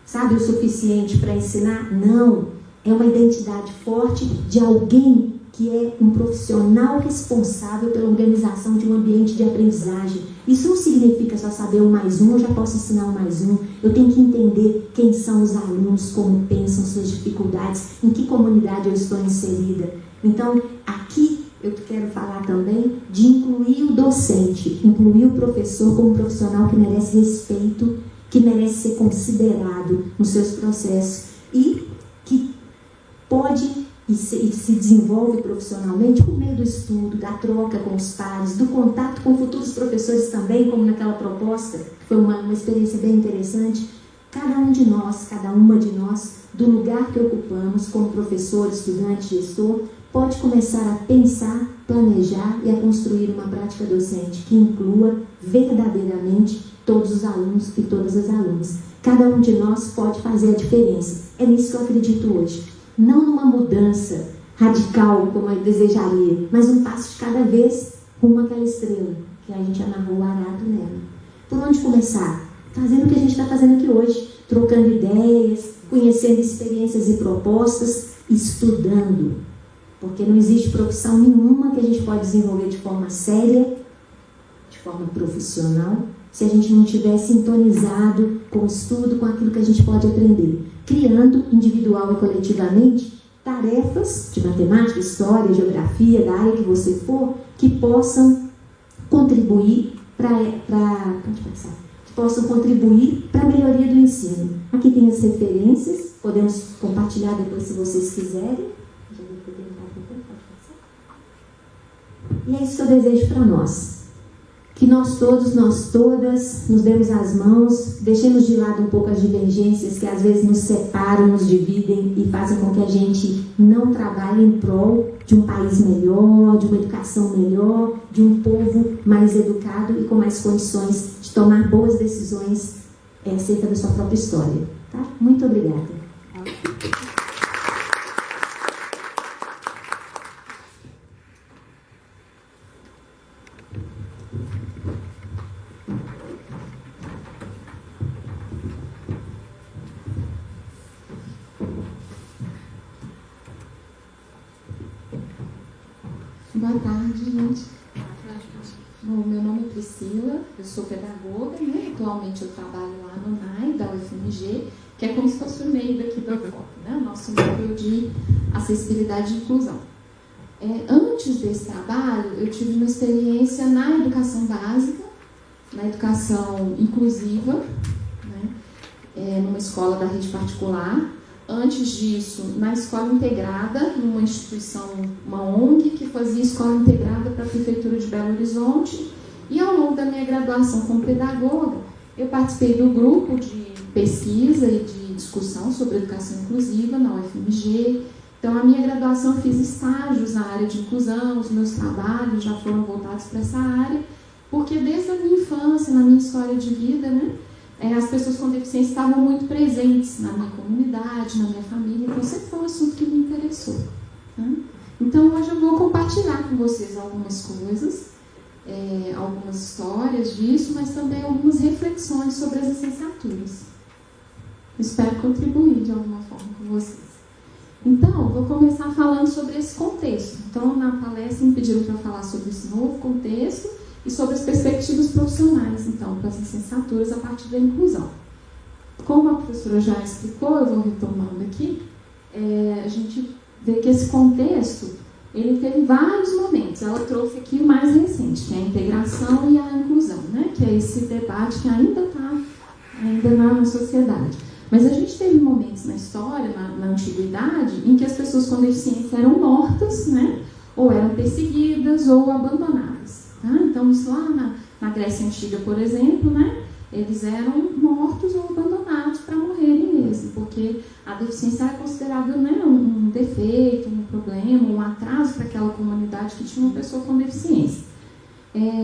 Sabe o suficiente para ensinar? Não. É uma identidade forte de alguém que é um profissional responsável pela organização de um ambiente de aprendizagem. Isso não significa só saber 1 mais 1, eu já posso ensinar 1 mais 1. Eu tenho que entender quem são os alunos, como pensam, suas dificuldades, em que comunidade eu estou inserida. Então, aqui eu quero falar também de incluir o docente, incluir o professor como um profissional que merece respeito, que merece ser considerado nos seus processos e que pode e se desenvolve profissionalmente por meio do estudo, da troca com os pares, do contato com futuros professores também, como naquela proposta, que foi uma experiência bem interessante. Cada um de nós, cada uma de nós, do lugar que ocupamos como professor, estudante, gestor, pode começar a pensar, planejar e a construir uma prática docente que inclua verdadeiramente todos os alunos e todas as alunas. Cada um de nós pode fazer a diferença. É nisso que eu acredito hoje. Não numa mudança radical, como eu desejaria, mas um passo de cada vez, rumo àquela estrela, que a gente amarrou o arado nela. Por onde começar? Fazendo o que a gente está fazendo aqui hoje, trocando ideias, conhecendo experiências e propostas, estudando. Porque não existe profissão nenhuma que a gente pode desenvolver de forma séria, de forma profissional, se a gente não estiver sintonizado com o estudo, com aquilo que a gente pode aprender. Criando, individual e coletivamente, tarefas de matemática, história, geografia, da área que você for, que possam contribuir para a melhoria do ensino. Aqui tem as referências, podemos compartilhar depois se vocês quiserem. E é isso que eu desejo para nós. Que nós todos, nós todas, nos demos as mãos, deixemos de lado um pouco as divergências que às vezes nos separam, nos dividem e fazem com que a gente não trabalhe em prol de um país melhor, de uma educação melhor, de um povo mais educado e com mais condições de tomar boas decisões acerca da sua própria história. Tá? Muito obrigada. Boa tarde, gente. Bom, meu nome é Priscila, eu sou pedagoga, né? Atualmente eu trabalho lá no NAI, da UFMG, que é como se fosse o meio daqui da FOP, né? O nosso núcleo de acessibilidade e inclusão. Antes desse trabalho, eu tive uma experiência na educação básica, na educação inclusiva, né? Numa escola da rede particular. Antes disso, na escola integrada, numa instituição, uma ONG, que fazia escola integrada para a Prefeitura de Belo Horizonte. E ao longo da minha graduação como pedagoga, eu participei do grupo de pesquisa e de discussão sobre educação inclusiva na UFMG. Então, a minha graduação eu fiz estágios na área de inclusão, os meus trabalhos já foram voltados para essa área, porque desde a minha infância, na minha história de vida, né, as pessoas com deficiência estavam muito presentes na minha comunidade, na minha família, então sempre foi um assunto que me interessou. Tá? Então hoje eu vou compartilhar com vocês algumas coisas, algumas histórias disso, mas também algumas reflexões sobre as licenciaturas. Espero contribuir de alguma forma com vocês. Então, vou começar falando sobre esse contexto. Então, na palestra me pediram para falar sobre esse novo contexto e sobre as perspectivas profissionais, então, para as licenciaturas a partir da inclusão. Como a professora já explicou, eu vou retomando aqui, a gente vê que esse contexto, ele teve vários momentos. Ela trouxe aqui o mais recente, que é a integração e a inclusão, né? Que é esse debate que ainda está na sociedade. Mas a gente teve momentos na história, na antiguidade, em que as pessoas com deficiência eram mortas, né? Ou eram perseguidas ou abandonadas. Tá? Então, isso lá na Grécia Antiga, por exemplo, né, eles eram mortos ou abandonados para morrerem mesmo, porque a deficiência era considerada, né, um defeito, um problema, um atraso para aquela comunidade que tinha uma pessoa com deficiência.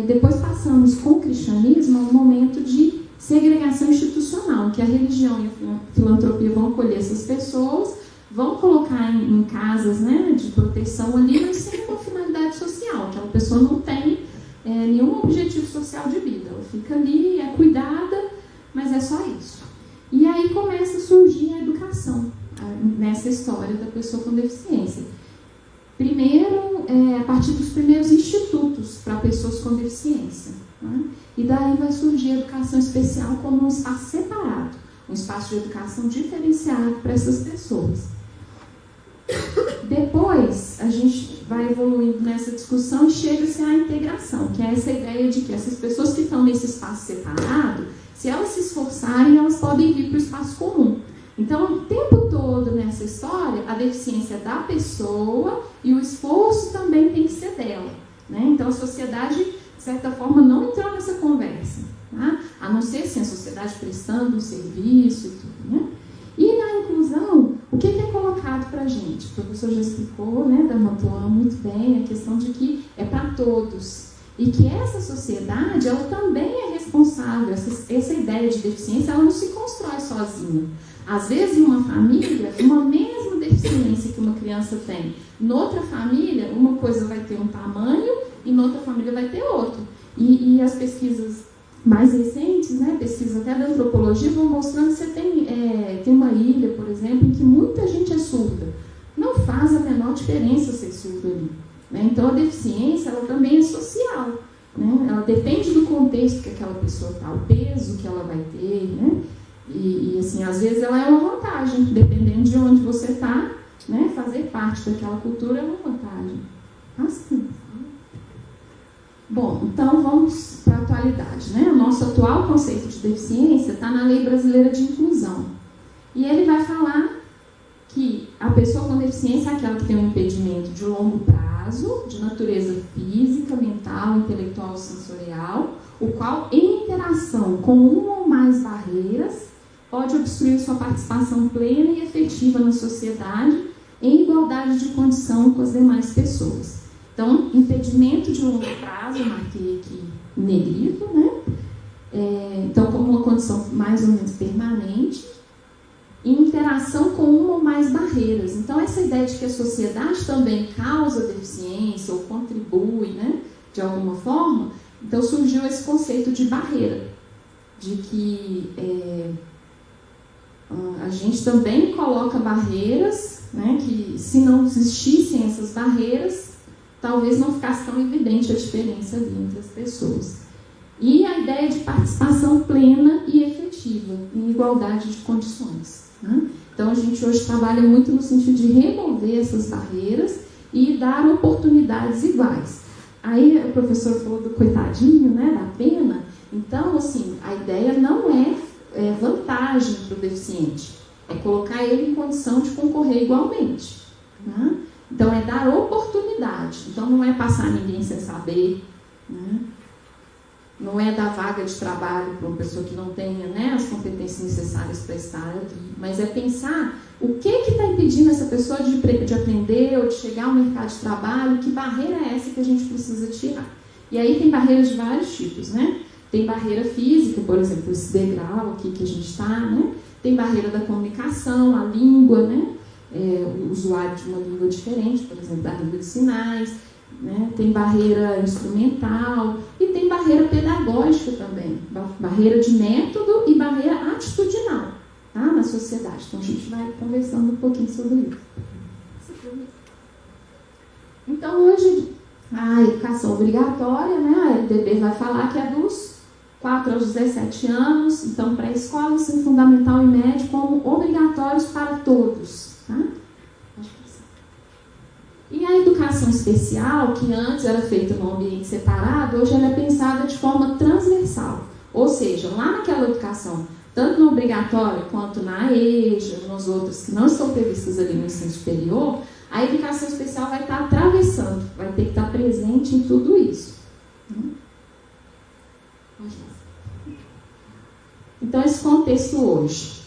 Depois passamos com o cristianismo a um momento de segregação institucional, que a religião e a filantropia vão acolher essas pessoas, vão colocar em casas, né, de proteção ali, mas sem uma finalidade social. Aquela pessoa não tem nenhum objetivo social de vida. Ela fica ali, é cuidada, mas é só isso. E aí começa a surgir a educação nessa história da pessoa com deficiência. Primeiro, a partir dos primeiros institutos para pessoas com deficiência. Né? E daí vai surgir a educação especial como um espaço separado, um espaço de educação diferenciado para essas pessoas. Depois, a gente vai evoluindo nessa discussão e chega-se à integração, que é essa ideia de que essas pessoas que estão nesse espaço separado, se elas se esforçarem, elas podem vir para o espaço comum. Então, o tempo todo nessa história, a deficiência é da pessoa e o esforço também tem que ser dela. Né? Então, a sociedade, de certa forma, não entrou nessa conversa. Tá? A não ser assim, a sociedade prestando um serviço e tudo. Né? E na inclusão, o que é colocado para a gente? O professor já explicou, né, da Mantuan muito bem, a questão de que é para todos. E que essa sociedade, ela também é responsável. Essa ideia de deficiência, ela não se constrói sozinha. Às vezes, em uma família, uma mesma deficiência que uma criança tem, noutra família, uma coisa vai ter um tamanho e noutra família vai ter outro. E as pesquisas mais recentes, né, pesquisas até da antropologia, vão mostrando que você tem uma ilha, por exemplo, em que muita gente é surda. Não faz a menor diferença ser surdo ali, né? Então a deficiência ela também é social, né? Ela depende do contexto que aquela pessoa está, o peso que ela vai ter, né? E assim, às vezes ela é uma vantagem, dependendo de onde você está, né? Fazer parte daquela cultura é uma vantagem. Assim. Bom, então vamos para a atualidade, né? O nosso atual conceito de deficiência está na Lei Brasileira de Inclusão. E ele vai falar que a pessoa com deficiência é aquela que tem um impedimento de longo prazo, de natureza física, mental, intelectual ou sensorial, o qual, em interação com uma ou mais barreiras, pode obstruir sua participação plena e efetiva na sociedade em igualdade de condição com as demais pessoas. Então, impedimento de longo prazo, eu marquei aqui em negrito, né? Então, como uma condição mais ou menos permanente, em interação com uma ou mais barreiras. Então, essa ideia de que a sociedade também causa deficiência ou contribui, né, de alguma forma, então surgiu esse conceito de barreira, de que a gente também coloca barreiras, né, que se não existissem essas barreiras, talvez não ficasse tão evidente a diferença ali entre as pessoas. E a ideia de participação plena e efetiva, em igualdade de condições, né? Então, a gente hoje trabalha muito no sentido de remover essas barreiras e dar oportunidades iguais. Aí, o professor falou do coitadinho, né, da pena. Então, assim, a ideia não é vantagem para o deficiente, é colocar ele em condição de concorrer igualmente, né? Então, é dar oportunidade. Então, não é passar ninguém sem saber, né? Não é dar vaga de trabalho para uma pessoa que não tenha, né, as competências necessárias para estar ali, mas é pensar o que está impedindo essa pessoa de aprender ou de chegar ao mercado de trabalho, que barreira é essa que a gente precisa tirar. E aí tem barreiras de vários tipos, né? Tem barreira física, por exemplo, esse degrau aqui que a gente está, né? Tem barreira da comunicação, a língua, né? O usuário de uma língua diferente, por exemplo, da língua de sinais, né? Tem barreira instrumental e tem barreira pedagógica também, barreira de método e barreira atitudinal, tá? Na sociedade. Então a gente vai conversando um pouquinho sobre isso. Então hoje a educação obrigatória, né? A LDB vai falar que é dos 4 aos 17 anos, então pré-escola, ensino fundamental e médio como obrigatórios para todos, tá? E a educação especial, que antes era feita num ambiente separado, hoje ela é pensada de forma transversal. Ou seja, lá naquela educação, tanto no obrigatório quanto na EJA, nas outras que não estão previstas ali no ensino superior, a educação especial vai estar atravessando, vai ter que estar presente em tudo isso. Então, esse contexto hoje.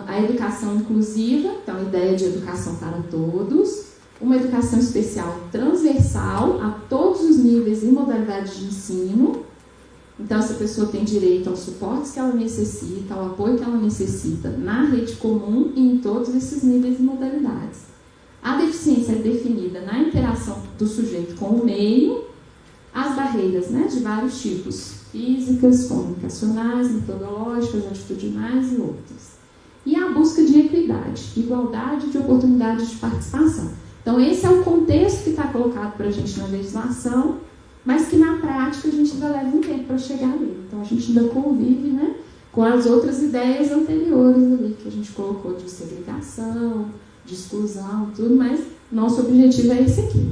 A educação inclusiva, então a ideia de educação para todos, uma educação especial transversal a todos os níveis e modalidades de ensino. Então, essa pessoa tem direito aos suportes que ela necessita, ao apoio que ela necessita na rede comum e em todos esses níveis e modalidades. A deficiência é definida na interação do sujeito com o meio, as barreiras, né, de vários tipos, físicas, comunicacionais, metodológicas, atitudinais e outras. E a busca de equidade, igualdade de oportunidades de participação. Então, esse é o contexto que está colocado para a gente na legislação, mas que na prática a gente ainda leva um tempo para chegar ali. Então, a gente ainda convive, né, com as outras ideias anteriores ali, que a gente colocou de segregação, de exclusão, tudo, mas nosso objetivo é esse aqui.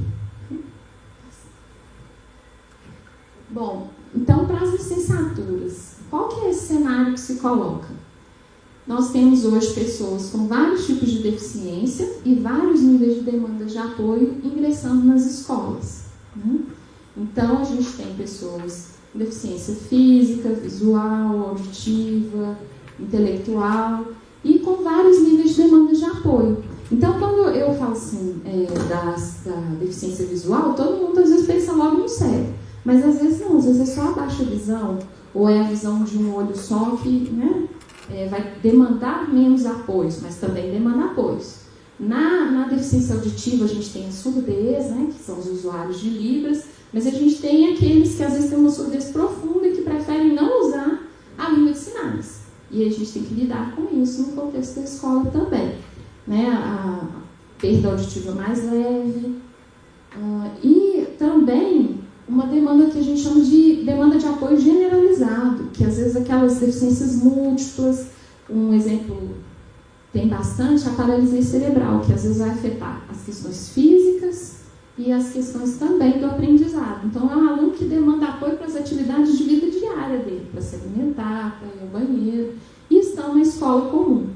Bom, então, para as licenciaturas, qual que é esse cenário que se coloca? Nós temos hoje pessoas com vários tipos de deficiência e vários níveis de demanda de apoio ingressando nas escolas, né? Então, a gente tem pessoas com deficiência física, visual, auditiva, intelectual e com vários níveis de demanda de apoio. Então, quando eu falo assim da deficiência visual, todo mundo às vezes pensa logo no cego, mas às vezes não, às vezes é só a baixa visão ou é a visão de um olho só que, né, vai demandar menos apoios, mas também demanda apoios. Na deficiência auditiva, a gente tem a surdez, né, que são os usuários de Libras, Mas a gente tem aqueles que às vezes têm uma surdez profunda e que preferem não usar a língua de sinais. E a gente tem que lidar com isso no contexto da escola também. Né? A perda auditiva mais leve. E também uma demanda que a gente chama de demanda de apoio generalizado, que às vezes aquelas deficiências múltiplas, um exemplo tem bastante, a paralisia cerebral, que às vezes vai afetar as questões físicas e as questões também do aprendizado. Então é um aluno que demanda apoio para as atividades de vida diária dele, para se alimentar, para ir ao banheiro, e estão na escola comum.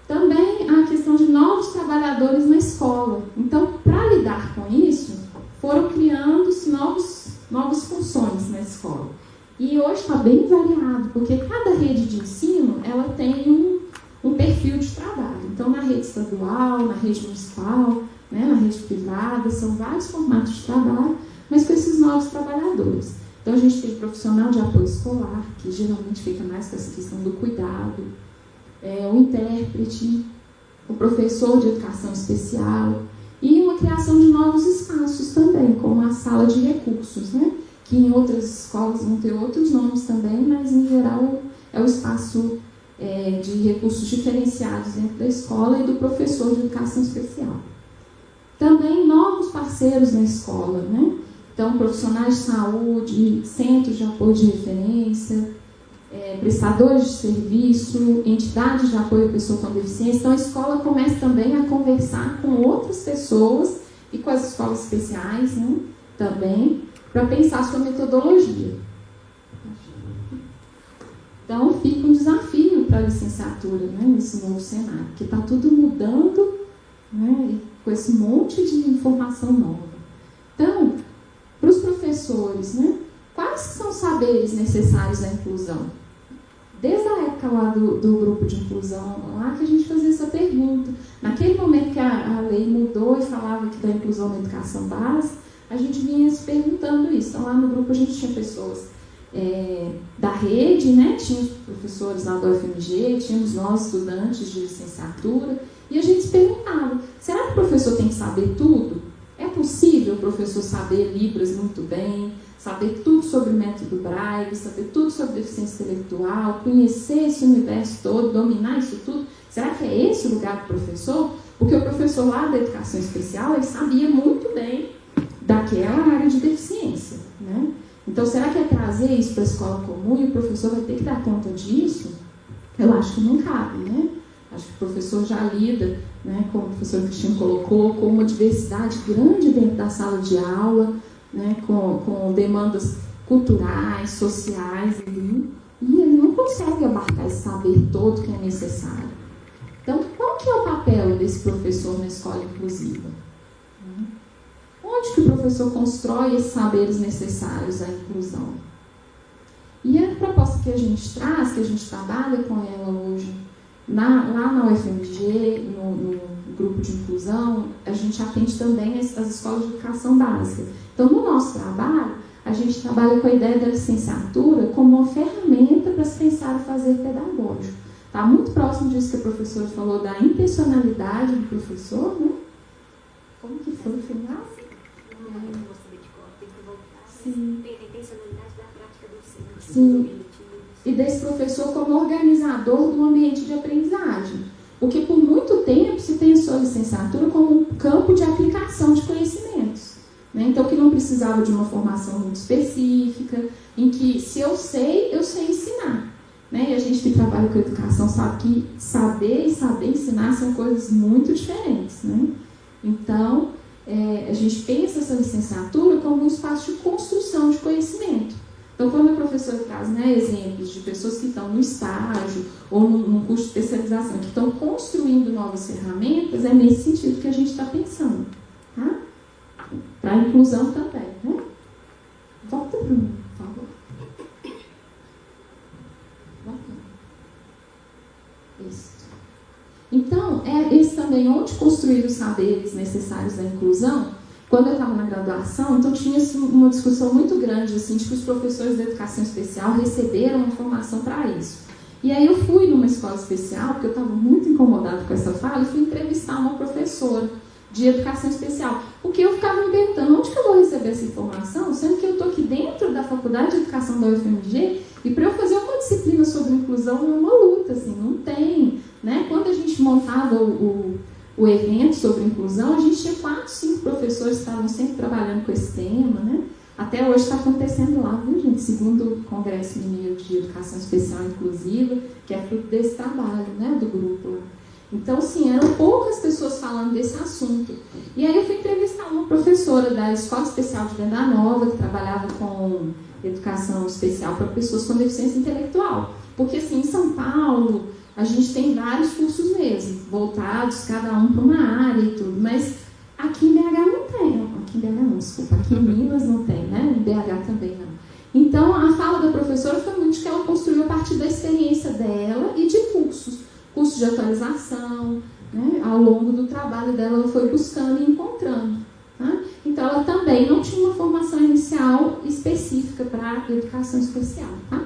Também a questão de novos trabalhadores na escola. Então, para lidar com isso, foram criando-se novas funções na escola. E hoje está bem variado, porque cada rede de ensino ela tem um perfil de trabalho. Então, na rede estadual, na rede municipal, né, na rede privada, são vários formatos de trabalho, mas com esses novos trabalhadores. Então, a gente tem profissional de apoio escolar, que geralmente fica mais com essa questão do cuidado, o intérprete, o professor de educação especial, e uma criação de novos espaços também, como a sala de recursos, né? Que em outras escolas vão ter outros nomes também, mas em geral é o espaço de recursos diferenciados dentro da escola e do professor de educação especial. Também novos parceiros na escola, né? Então, profissionais de saúde, centros de apoio de referência, prestadores de serviço, entidades de apoio à pessoa com deficiência. Então, a escola começa também a conversar com outras pessoas e com as escolas especiais, né, também, para pensar sua metodologia. Então, fica um desafio para a licenciatura, né, nesse novo cenário, porque está tudo mudando, né, com esse monte de informação nova. Então, para os professores, né, quais são os saberes necessários à inclusão? Desde a época lá do grupo de inclusão, lá que a gente fazia essa pergunta. Naquele momento que a lei mudou e falava que da inclusão na educação básica, a gente vinha se perguntando isso. Então, lá no grupo a gente tinha pessoas da rede, né? Tinha os professores lá do UFMG, tínhamos nós, estudantes de licenciatura, e a gente se perguntava, será que o professor tem que saber tudo? É possível o professor saber Libras muito bem, saber tudo sobre o método Braille, saber tudo sobre deficiência intelectual, conhecer esse universo todo, dominar isso tudo? Será que é esse o lugar do professor? Porque o professor lá da educação especial, ele sabia muito bem daquela área de deficiência, né? Então, será que é trazer isso para a escola comum e o professor vai ter que dar conta disso? Eu acho que não cabe, né? Acho que o professor já lida, né, como o professor Cristina colocou, com uma diversidade grande dentro da sala de aula, né, com demandas culturais, sociais, e ele não consegue abarcar esse saber todo que é necessário. Então, qual que é o papel desse professor na escola inclusiva? Onde que o professor constrói esses saberes necessários à inclusão? E a proposta que a gente traz, que a gente trabalha com ela hoje, lá na UFMG, no grupo de inclusão, a gente atende também as escolas de educação básica. Então, no nosso trabalho, a gente trabalha com a ideia da licenciatura como uma ferramenta para se pensar o fazer pedagógico. Está muito próximo disso que a professora falou, da intencionalidade do professor, né? Como que foi o final? Não vou saber de cor, tem que voltar. Sim. Tem a intencionalidade da prática do ensino. Sim. E desse professor como organizador do ambiente de aprendizagem. Porque por muito tempo se pensou a licenciatura como um campo de aplicação de conhecimentos, né? Então, que não precisava de uma formação muito específica, em que se eu sei ensinar, né? E a gente que trabalha com educação sabe que saber e saber ensinar são coisas muito diferentes, né? Então, a gente pensa essa licenciatura como um espaço de construção de conhecimento. Então, quando a professora traz, né, exemplos de pessoas que estão no estágio ou num curso de especialização, que estão construindo novas ferramentas, é nesse sentido que a gente está pensando. Tá? Para a inclusão também. Né? Volta, Bruno, por favor. Volta. Isso. Então, esse também, onde construir os saberes necessários à inclusão. Quando eu estava na graduação, então tinha uma discussão muito grande, assim, de que os professores da educação especial receberam uma formação para isso. E aí eu fui numa escola especial, porque eu estava muito incomodada com essa fala, e fui entrevistar uma professora de educação especial. Porque eu ficava me perguntando, onde que eu vou receber essa informação, sendo que eu estou aqui dentro da Faculdade de Educação da UFMG, e para eu fazer uma disciplina sobre inclusão é uma luta, assim, não tem, né? Quando a gente montava o evento sobre inclusão, a gente tinha 4, 5 professores que estavam sempre trabalhando com esse tema, né? Até hoje está acontecendo lá, viu, gente? Segundo o Congresso Mineiro de Educação Especial Inclusiva, que é fruto desse trabalho, né, do grupo lá. Então, sim, eram poucas pessoas falando desse assunto. E aí eu fui entrevistar uma professora da Escola Especial de Venda Nova, que trabalhava com educação especial para pessoas com deficiência intelectual. Porque, assim, em São Paulo, a gente tem vários cursos mesmo, voltados cada um para uma área e tudo, mas aqui em BH não tem. Aqui em BH não, desculpa, aqui em Minas não tem, né? Em BH também não. Então, a fala da professora foi muito que ela construiu a partir da experiência dela e de cursos de atualização, né? Ao longo do trabalho dela, ela foi buscando e encontrando. Tá? Então, ela também não tinha uma formação inicial específica para a educação especial. Tá?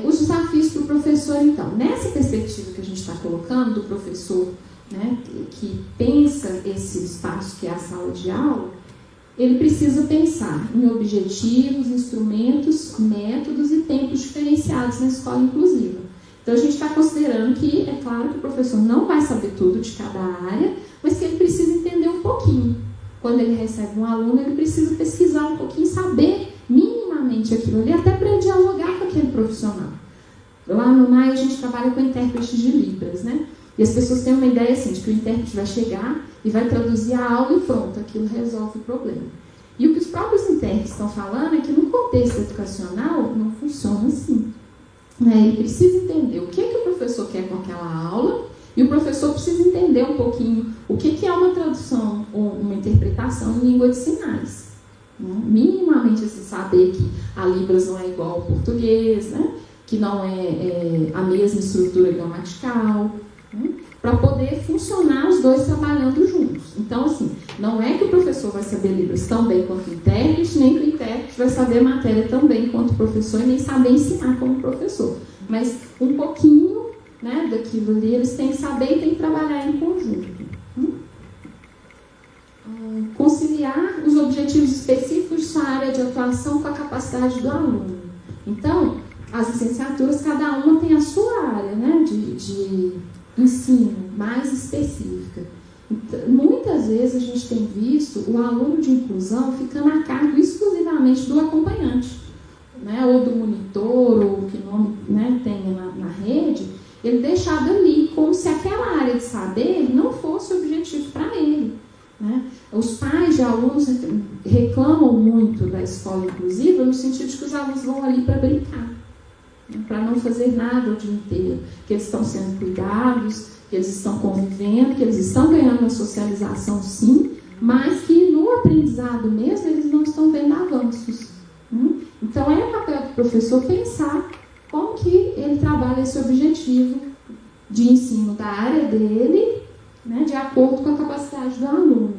Os desafios para o professor, então, nessa perspectiva que a gente está colocando, do professor, né, que pensa esse espaço que é a sala de aula, ele precisa pensar em objetivos, instrumentos, métodos e tempos diferenciados na escola inclusiva. Então, a gente está considerando que, é claro que o professor não vai saber tudo de cada área, mas que ele precisa entender um pouquinho. Quando ele recebe um aluno, ele precisa pesquisar um pouquinho, saber minimamente aquilo ali, até para ele dialogar com aquele profissional. Lá no NAI, a gente trabalha com intérprete de Libras, né? E as pessoas têm uma ideia assim, de que o intérprete vai chegar e vai traduzir a aula e pronto, aquilo resolve o problema. E o que os próprios intérpretes estão falando é que no contexto educacional não funciona assim. Né? Ele precisa entender o que o professor quer com aquela aula e o professor precisa entender um pouquinho o que é uma tradução ou uma interpretação em língua de sinais. Né? Minimamente assim, saber que a Libras não é igual ao português, né? Que não é a mesma estrutura gramatical, né? Para poder funcionar os dois trabalhando juntos. Então, assim, não é que o professor vai saber Libras tão bem quanto o intérprete, nem que o intérprete vai saber a matéria tão bem quanto o professor e nem saber ensinar como professor. Mas um pouquinho, né, daquilo ali, eles têm que saber e têm que trabalhar em conjunto. Conciliar os objetivos específicos de sua área de atuação com a capacidade do aluno. Então, as licenciaturas, cada uma tem a sua área, né, de ensino mais específica. Então, muitas vezes a gente tem visto o aluno de inclusão ficando a cargo exclusivamente do acompanhante, né, ou do monitor, ou o que nome, né, tenha na rede, ele deixado ali como se aquela área de saber não fosse objetivo para ele. Né? Os pais de alunos reclamam muito da escola inclusiva no sentido de que os alunos vão ali para brincar, para não fazer nada o dia inteiro, que eles estão sendo cuidados, que eles estão convivendo, que eles estão ganhando uma socialização sim, mas que no aprendizado mesmo eles não estão vendo avanços. Então é o papel do professor pensar como que ele trabalha esse objetivo de ensino da área dele, né, de acordo com a capacidade do aluno.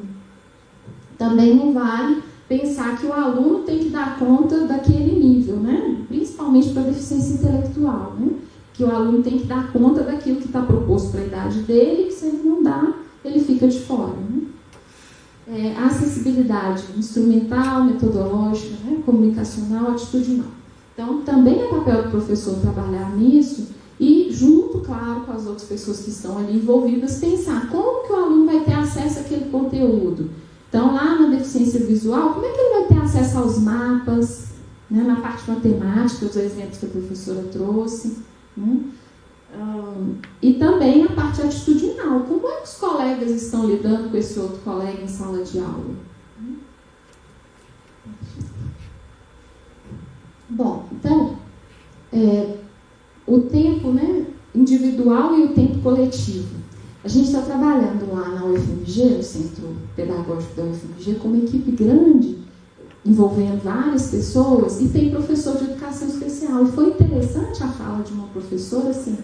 Também não vale pensar que o aluno tem que dar conta daquele nível, né? Principalmente para a deficiência intelectual, né? Que o aluno tem que dar conta daquilo que está proposto para a idade dele, que se ele não dá, ele fica de fora. Né? A acessibilidade instrumental, metodológica, né? Comunicacional, atitudinal. Então, também é papel do professor trabalhar nisso e, junto, claro, com as outras pessoas que estão ali envolvidas, pensar como que o aluno vai ter acesso àquele conteúdo. Então, lá na deficiência visual, como é que ele vai ter acesso aos mapas, né, na parte matemática, os exemplos que a professora trouxe, né? E também a parte atitudinal. Como é que os colegas estão lidando com esse outro colega em sala de aula? Bom, então, o tempo, né, individual e o tempo coletivo. A gente está trabalhando lá na UFMG, no Centro Pedagógico da UFMG, com uma equipe grande, envolvendo várias pessoas, e tem professor de educação especial. E foi interessante a fala de uma professora, assim,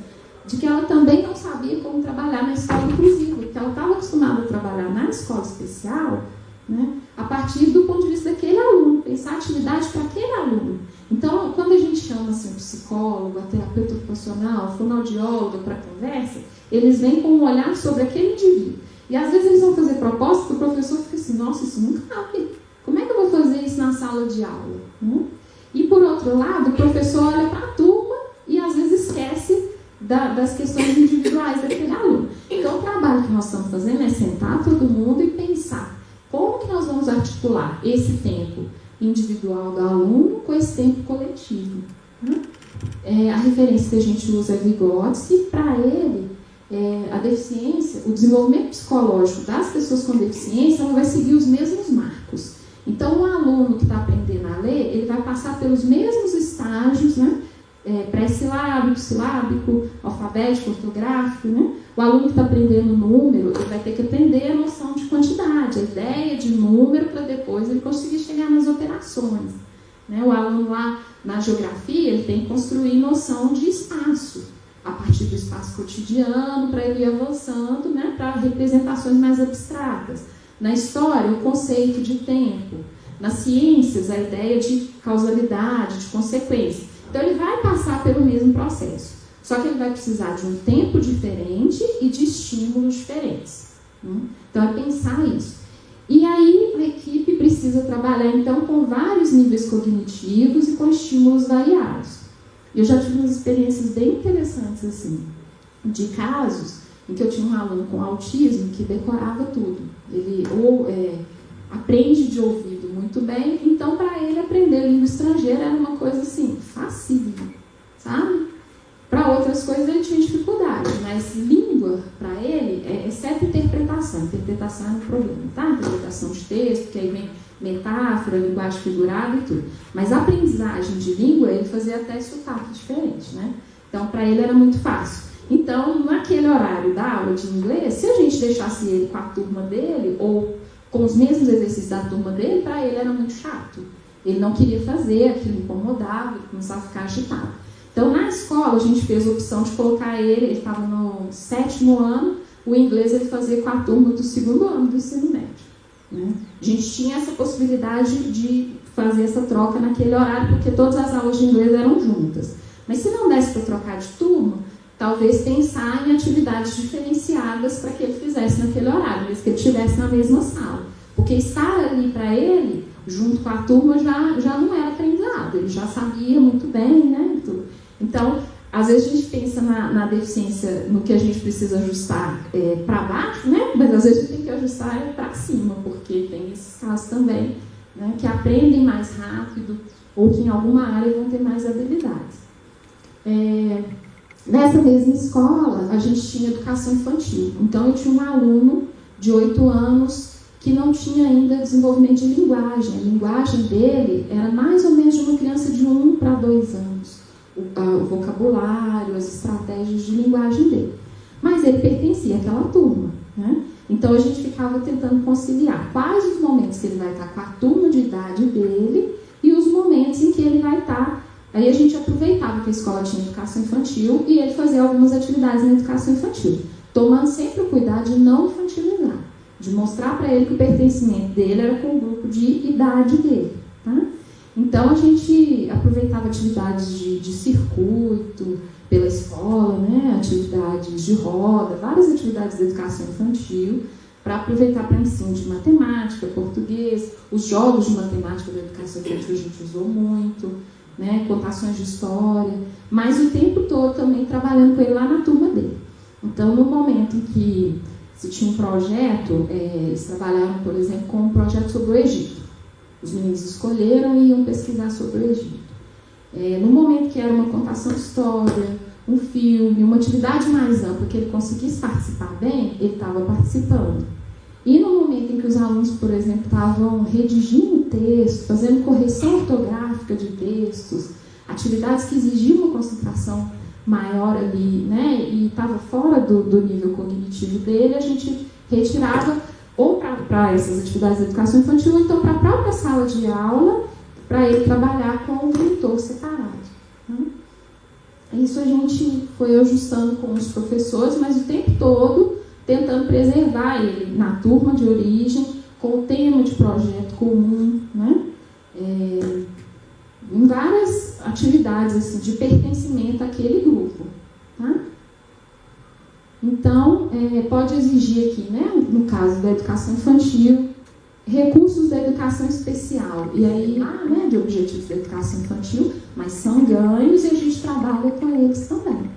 de que ela também não sabia como trabalhar na escola inclusiva, porque ela estava acostumada a trabalhar na escola especial né? A partir do ponto de vista daquele aluno, pensar a atividade para aquele aluno. Então, quando a gente chama assim, o psicólogo, a terapeuta ocupacional, a fonoaudióloga para conversa, eles vêm com um olhar sobre aquele indivíduo. E às vezes eles vão fazer propostas que o professor fica assim, nossa, isso não cabe. Como é que eu vou fazer isso na sala de aula? E por outro lado, o professor olha para a turma e às vezes esquece das questões individuais daquele aluno. Então, o trabalho que nós estamos fazendo é sentar todo mundo e pensar como que nós vamos articular esse tempo individual do aluno com esse tempo coletivo. A referência que a gente usa é Vygotsky. Para ele, a deficiência, o desenvolvimento psicológico das pessoas com deficiência, ela vai seguir os mesmos marcos. Então, o aluno que está aprendendo a ler, ele vai passar pelos mesmos estágios, né? Pré-silábico, silábico, alfabético, ortográfico, né? O aluno que está aprendendo número, ele vai ter que aprender a noção de quantidade, a ideia de número, para depois ele conseguir chegar nas operações, né? O aluno lá na geografia, ele tem que construir noção de espaço, a partir do espaço cotidiano, para ele ir avançando, né? Para representações mais abstratas. Na história, o conceito de tempo. Nas ciências, a ideia de causalidade, de consequência. Então, ele vai passar pelo mesmo processo. Só que ele vai precisar de um tempo diferente e de estímulos diferentes. Então, é pensar isso. E aí, a equipe precisa trabalhar, então, com vários níveis cognitivos e com estímulos variados. Eu já tive umas experiências bem interessantes, assim, de casos em que eu tinha um aluno com autismo que decorava tudo. Ele aprende de ouvido muito bem, então para ele aprender língua estrangeira era uma coisa assim, facílima, sabe? Para outras coisas ele tinha dificuldade, mas língua para ele, exceto interpretação. Interpretação é um problema, tá? Interpretação de texto, que aí vem metáfora, linguagem figurada e tudo. Mas a aprendizagem de língua, ele fazia até sotaque diferente, né? Então para ele era muito fácil. Então, naquele horário da aula de inglês, se a gente deixasse ele com a turma dele, ou com os mesmos exercícios da turma dele, para ele era muito chato. Ele não queria fazer, aquilo incomodava, ele começava a ficar agitado. Então, na escola, a gente fez a opção de colocar ele estava no 7º ano, o inglês ele fazia com a turma do 2º ano do ensino médio. Né? A gente tinha essa possibilidade de fazer essa troca naquele horário, porque todas as aulas de inglês eram juntas. Mas se não desse para trocar de turma, talvez pensar em atividades diferenciadas para que ele fizesse naquele horário, mesmo que ele estivesse na mesma sala. Porque estar ali para ele, junto com a turma, já não era aprendizado, ele já sabia muito bem, né? Então, às vezes a gente pensa na deficiência, no que a gente precisa ajustar para baixo, né? Mas às vezes a gente tem que ajustar para cima, porque tem esses casos também, né? Que aprendem mais rápido ou que em alguma área vão ter mais habilidades. Nessa mesma escola, a gente tinha educação infantil. Então, eu tinha um aluno de 8 anos que não tinha ainda desenvolvimento de linguagem. A linguagem dele era mais ou menos de uma criança de 1 para 2 anos. O vocabulário, as estratégias de linguagem dele. Mas ele pertencia àquela turma, né? Então, a gente ficava tentando conciliar quais os momentos que ele vai estar com a turma de idade dele e os momentos em que ele vai estar. Aí a gente aproveitava que a escola tinha educação infantil e ele fazia algumas atividades na educação infantil, tomando sempre o cuidado de não infantilizar, de mostrar para ele que o pertencimento dele era com o grupo de idade dele. Tá? Então a gente aproveitava atividades de circuito pela escola, né? Atividades de roda, várias atividades de educação infantil, para aproveitar para ensino de matemática, português, os jogos de matemática da educação infantil a gente usou muito, né, contações de história, mas o tempo todo também trabalhando com ele lá na turma dele. Então, no momento em que se tinha um projeto, eles trabalharam, por exemplo, com um projeto sobre o Egito. Os meninos escolheram e iam pesquisar sobre o Egito. No momento que era uma contação de história, um filme, uma atividade mais ampla, que ele conseguisse participar bem, ele estava participando. E no momento em que os alunos, por exemplo, estavam redigindo texto, fazendo correção ortográfica de textos, atividades que exigiam uma concentração maior ali, né, e estava fora do nível cognitivo dele, a gente retirava ou para essas atividades de educação infantil, ou então para a própria sala de aula, para ele trabalhar com o monitor separado. Né? Isso a gente foi ajustando com os professores, mas o tempo todo tentando preservar ele na turma de origem, com o tema de projeto comum, né? Em várias atividades assim, de pertencimento àquele grupo. Tá? Então, pode exigir aqui, né, no caso da educação infantil, recursos da educação especial. E aí, né, de objetivos da educação infantil, mas são ganhos e a gente trabalha com eles também.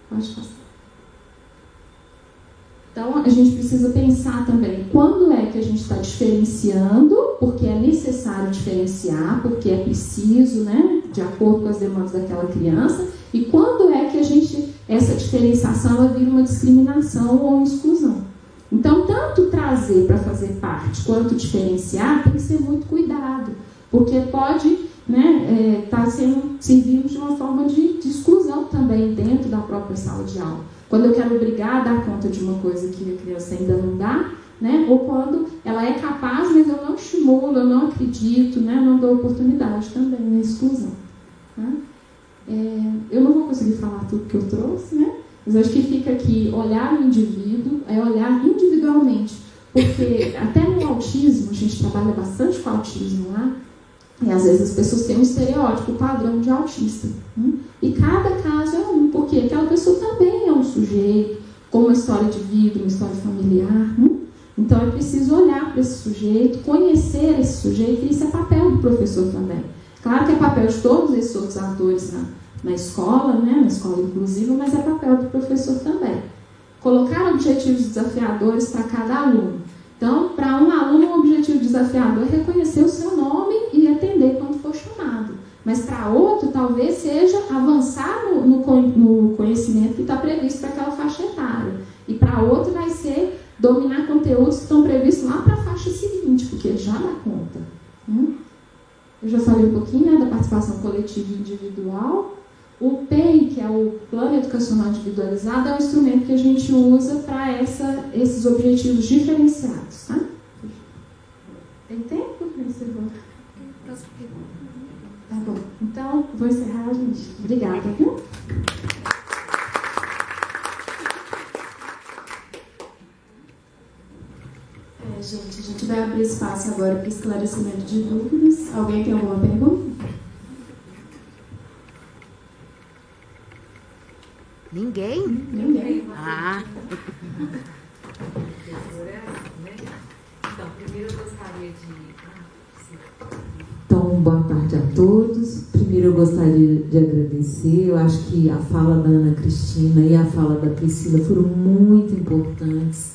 Pode passar. Então, a gente precisa pensar também quando é que a gente está diferenciando, porque é necessário diferenciar, porque é preciso, né, de acordo com as demandas daquela criança, e quando é que essa diferenciação ela vira uma discriminação ou uma exclusão. Então, tanto trazer para fazer parte quanto diferenciar tem que ser muito cuidado, porque pode, né, tá servindo de uma forma de exclusão também dentro da própria sala de aula. Quando eu quero obrigar a dar conta de uma coisa que a criança ainda não dá, né, ou quando ela é capaz, mas eu não estimulo, eu não acredito, né, não dou oportunidade também, é exclusão. Tá? Eu não vou conseguir falar tudo que eu trouxe, né? Mas acho que fica aqui, olhar o indivíduo, olhar individualmente, porque até no autismo, a gente trabalha bastante com autismo lá, e às vezes as pessoas têm um estereótipo padrão de autista. E cada caso é um, porque aquela pessoa também é um sujeito, com uma história de vida, uma história familiar. Então é preciso olhar para esse sujeito, conhecer esse sujeito, e isso é papel do professor também. Claro que é papel de todos esses outros atores na escola, né, na escola inclusiva, mas é papel do professor também. Colocar objetivos desafiadores para cada aluno. Então, para um aluno, um objetivo desafiador é reconhecer o seu nome e atender quando for chamado. Mas para outro, talvez seja avançar no conhecimento que está previsto para aquela faixa etária. E para outro vai ser dominar conteúdos que estão previstos lá para a faixa seguinte, porque ele já dá conta. Eu já falei um pouquinho, né, da participação coletiva e individual. O PEI, que é o Plano Educacional Individualizado, é um instrumento que a gente usa para esses objetivos diferenciados. Tá? Tem tempo? Tá bom. Então, vou encerrar, gente. Obrigada, viu? Gente, a gente vai abrir espaço agora para esclarecimento de dúvidas. Alguém tem alguma pergunta? Ninguém? Ninguém. Ah. Então, primeiro eu gostaria de... Então, boa tarde a todos. Primeiro eu gostaria de agradecer. Eu acho que a fala da Ana Cristina e a fala da Priscila foram muito importantes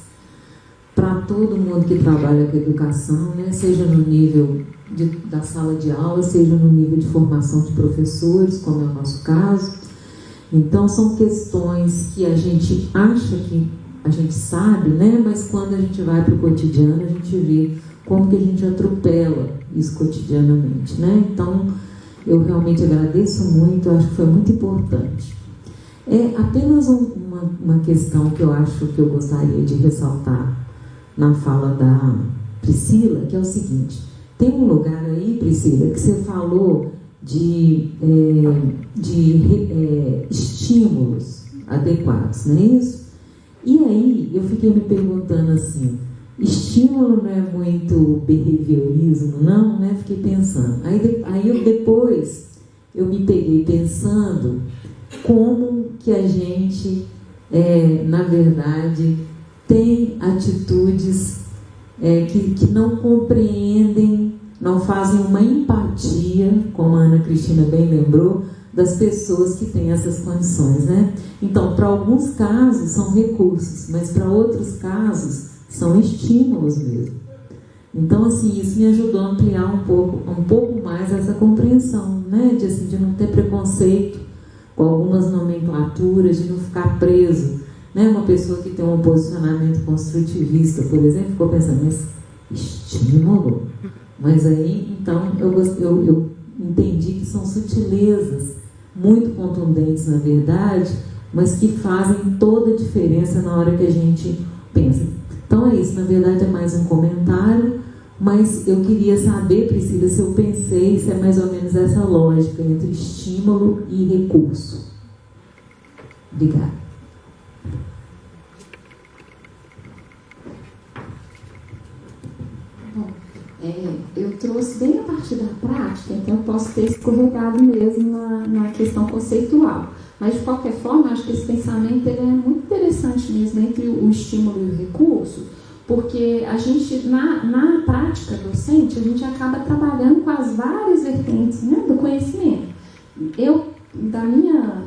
para todo mundo que trabalha com educação, né? Seja no nível da sala de aula, seja no nível de formação de professores, como é o nosso caso. Então, são questões que a gente acha que a gente sabe, né? Mas quando a gente vai para o cotidiano, a gente vê como que a gente atropela isso cotidianamente, né? Então, eu realmente agradeço muito, eu acho que foi muito importante. É apenas uma questão que eu acho que eu gostaria de ressaltar na fala da Priscila, que é o seguinte: tem um lugar aí, Priscila, que você falou de estímulos adequados, não é isso? E aí eu fiquei me perguntando assim, estímulo não é muito behaviorismo, não, né? Fiquei pensando. Aí depois eu me peguei pensando como que a gente, na verdade, tem atitudes que não compreendem, não fazem uma empatia, como a Ana Cristina bem lembrou, das pessoas que têm essas condições, né? Então, para alguns casos são recursos, mas para outros casos são estímulos mesmo. Então, assim, isso me ajudou a ampliar um pouco mais essa compreensão, né? De não ter preconceito com algumas nomenclaturas, de não ficar preso, né? Uma pessoa que tem um posicionamento construtivista, por exemplo, ficou pensando, mas estímulo? Mas aí, então, eu entendi que são sutilezas muito contundentes, na verdade, mas que fazem toda a diferença na hora que a gente pensa. Então é isso, na verdade é mais um comentário, mas eu queria saber, Priscila, se eu pensei, se é mais ou menos essa lógica entre estímulo e recurso. Obrigada. matemática, então eu posso ter escorregado mesmo na questão conceitual. Mas, de qualquer forma, acho que esse pensamento ele é muito interessante mesmo entre o estímulo e o recurso, porque a gente, na prática docente, a gente acaba trabalhando com as várias vertentes, né, do conhecimento. Eu, da minha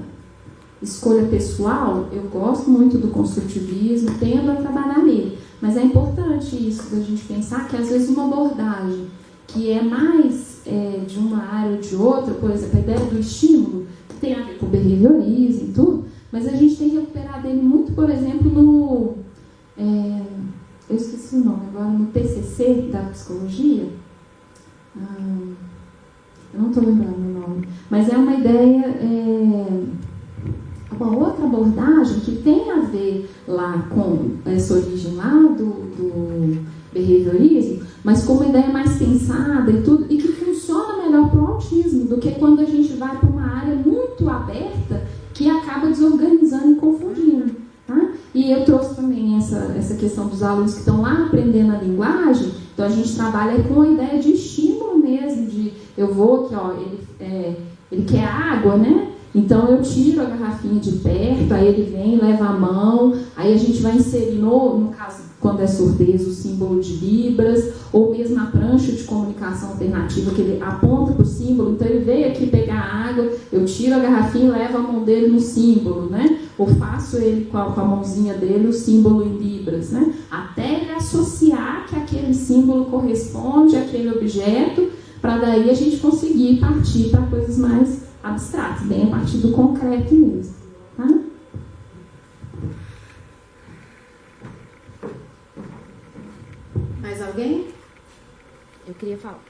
escolha pessoal, eu gosto muito do construtivismo, tendo a trabalhar nele, mas é importante isso, da gente pensar que, às vezes, uma abordagem que é mais de uma área ou de outra, por exemplo, a ideia do estímulo, tem a ver com o behaviorismo e tudo, mas a gente tem recuperado ele muito, por exemplo, eu esqueci o nome agora, no TCC da psicologia, eu não estou lembrando o nome, mas é uma ideia, uma outra abordagem que tem a ver lá com essa origem lá do behaviorismo, mas com uma ideia mais pensada e tudo, e que funciona melhor para o autismo do que quando a gente vai para uma área muito aberta que acaba desorganizando e confundindo. Tá? E eu trouxe também essa questão dos alunos que estão lá aprendendo a linguagem, então a gente trabalha com a ideia de estímulo mesmo, de eu vou aqui, ó, ele quer água, né? Então eu tiro a garrafinha de perto, aí ele vem, leva a mão, aí a gente vai inserir, no caso, quando é surdez, o símbolo de Libras, ou mesmo a prancha de comunicação alternativa, que ele aponta para o símbolo, então ele veio aqui pegar água, eu tiro a garrafinha e levo a mão dele no símbolo, né? Ou faço ele com a mãozinha dele o símbolo em Libras, né? Até ele associar que aquele símbolo corresponde àquele objeto, para daí a gente conseguir partir para coisas mais abstratas, bem a partir do concreto mesmo. Tá? Mais alguém? Eu queria falar.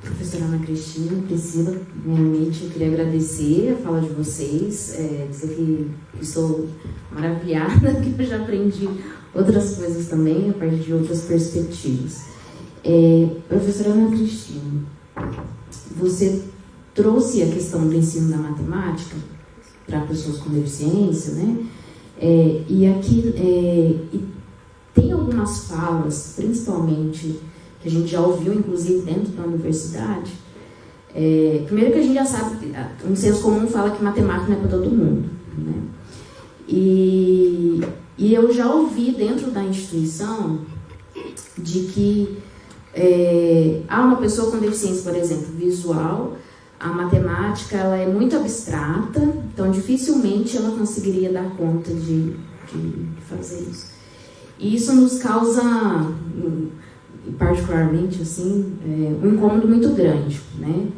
Professora Ana Cristina, Priscila, primeiramente eu queria agradecer a fala de vocês, dizer que estou maravilhada, que eu já aprendi outras coisas também, a partir de outras perspectivas. Professora Ana Cristina, você trouxe a questão do ensino da matemática para pessoas com deficiência, né? E aqui tem algumas falas, principalmente, que a gente já ouviu, inclusive, dentro da universidade. Primeiro que a gente já sabe, um senso comum fala que matemática não é para todo mundo, né? E eu já ouvi dentro da instituição de que uma pessoa com deficiência, por exemplo, visual, a matemática ela é muito abstrata, então dificilmente ela conseguiria dar conta de fazer isso. E isso nos causa, particularmente, assim, um incômodo muito grande, né?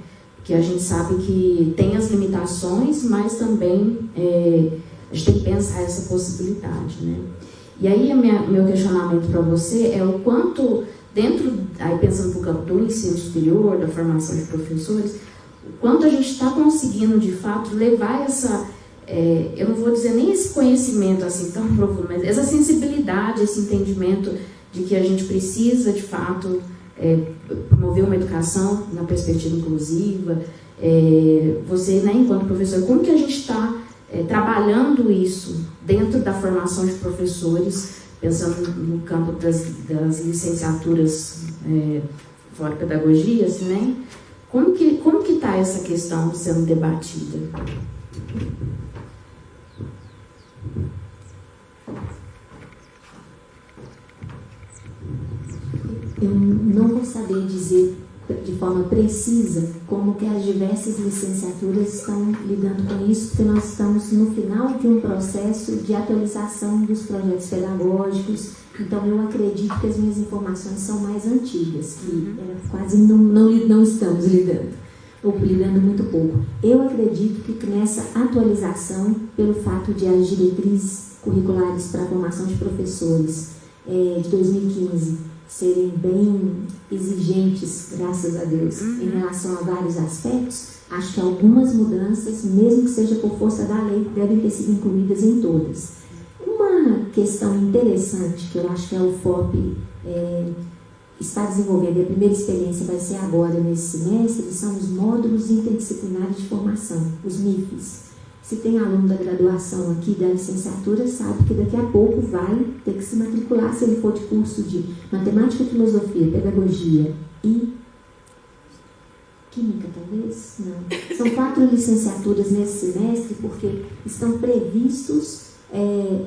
Que a gente sabe que tem as limitações, mas também a gente tem que pensar essa possibilidade, né? E aí, meu questionamento para você é o quanto, aí pensando no campo do ensino superior, da formação de professores, o quanto a gente está conseguindo, de fato, levar essa, eu não vou dizer nem esse conhecimento assim tão profundo, mas essa sensibilidade, esse entendimento de que a gente precisa, de fato, promover uma educação na perspectiva inclusiva. Você, né, enquanto professor, como que a gente está trabalhando isso dentro da formação de professores, pensando no campo das licenciaturas fora pedagogia, assim, né? Como que está essa questão sendo debatida? Eu não vou saber dizer de forma precisa como que as diversas licenciaturas estão lidando com isso, porque nós estamos no final de um processo de atualização dos projetos pedagógicos, então eu acredito que as minhas informações são mais antigas, que quase não estamos lidando, ou lidando muito pouco. Eu acredito que nessa atualização, pelo fato de as diretrizes curriculares para a formação de professores de 2015 serem bem exigentes, graças a Deus, em relação a vários aspectos, acho que algumas mudanças, mesmo que seja por força da lei, devem ter sido incluídas em todas. Uma questão interessante que eu acho que a UFOP está desenvolvendo, e a primeira experiência vai ser agora nesse semestre, são os módulos interdisciplinares de formação, os MIFs. Se tem aluno da graduação aqui, da licenciatura, sabe que daqui a pouco vai ter que se matricular se ele for de curso de matemática, filosofia, pedagogia e química, talvez? Não. São 4 licenciaturas nesse semestre, porque estão previstos,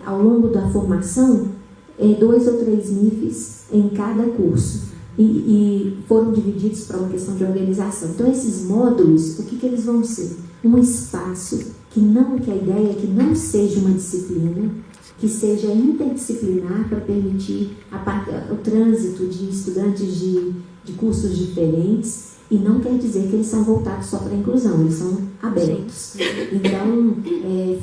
ao longo da formação, 2 ou 3 MIFs em cada curso. E foram divididos para uma questão de organização. Então, esses módulos, o que eles vão ser? Um espaço que a ideia é que não seja uma disciplina, que seja interdisciplinar para permitir o trânsito de estudantes de cursos diferentes, e não quer dizer que eles são voltados só para a inclusão, eles são abertos. Então,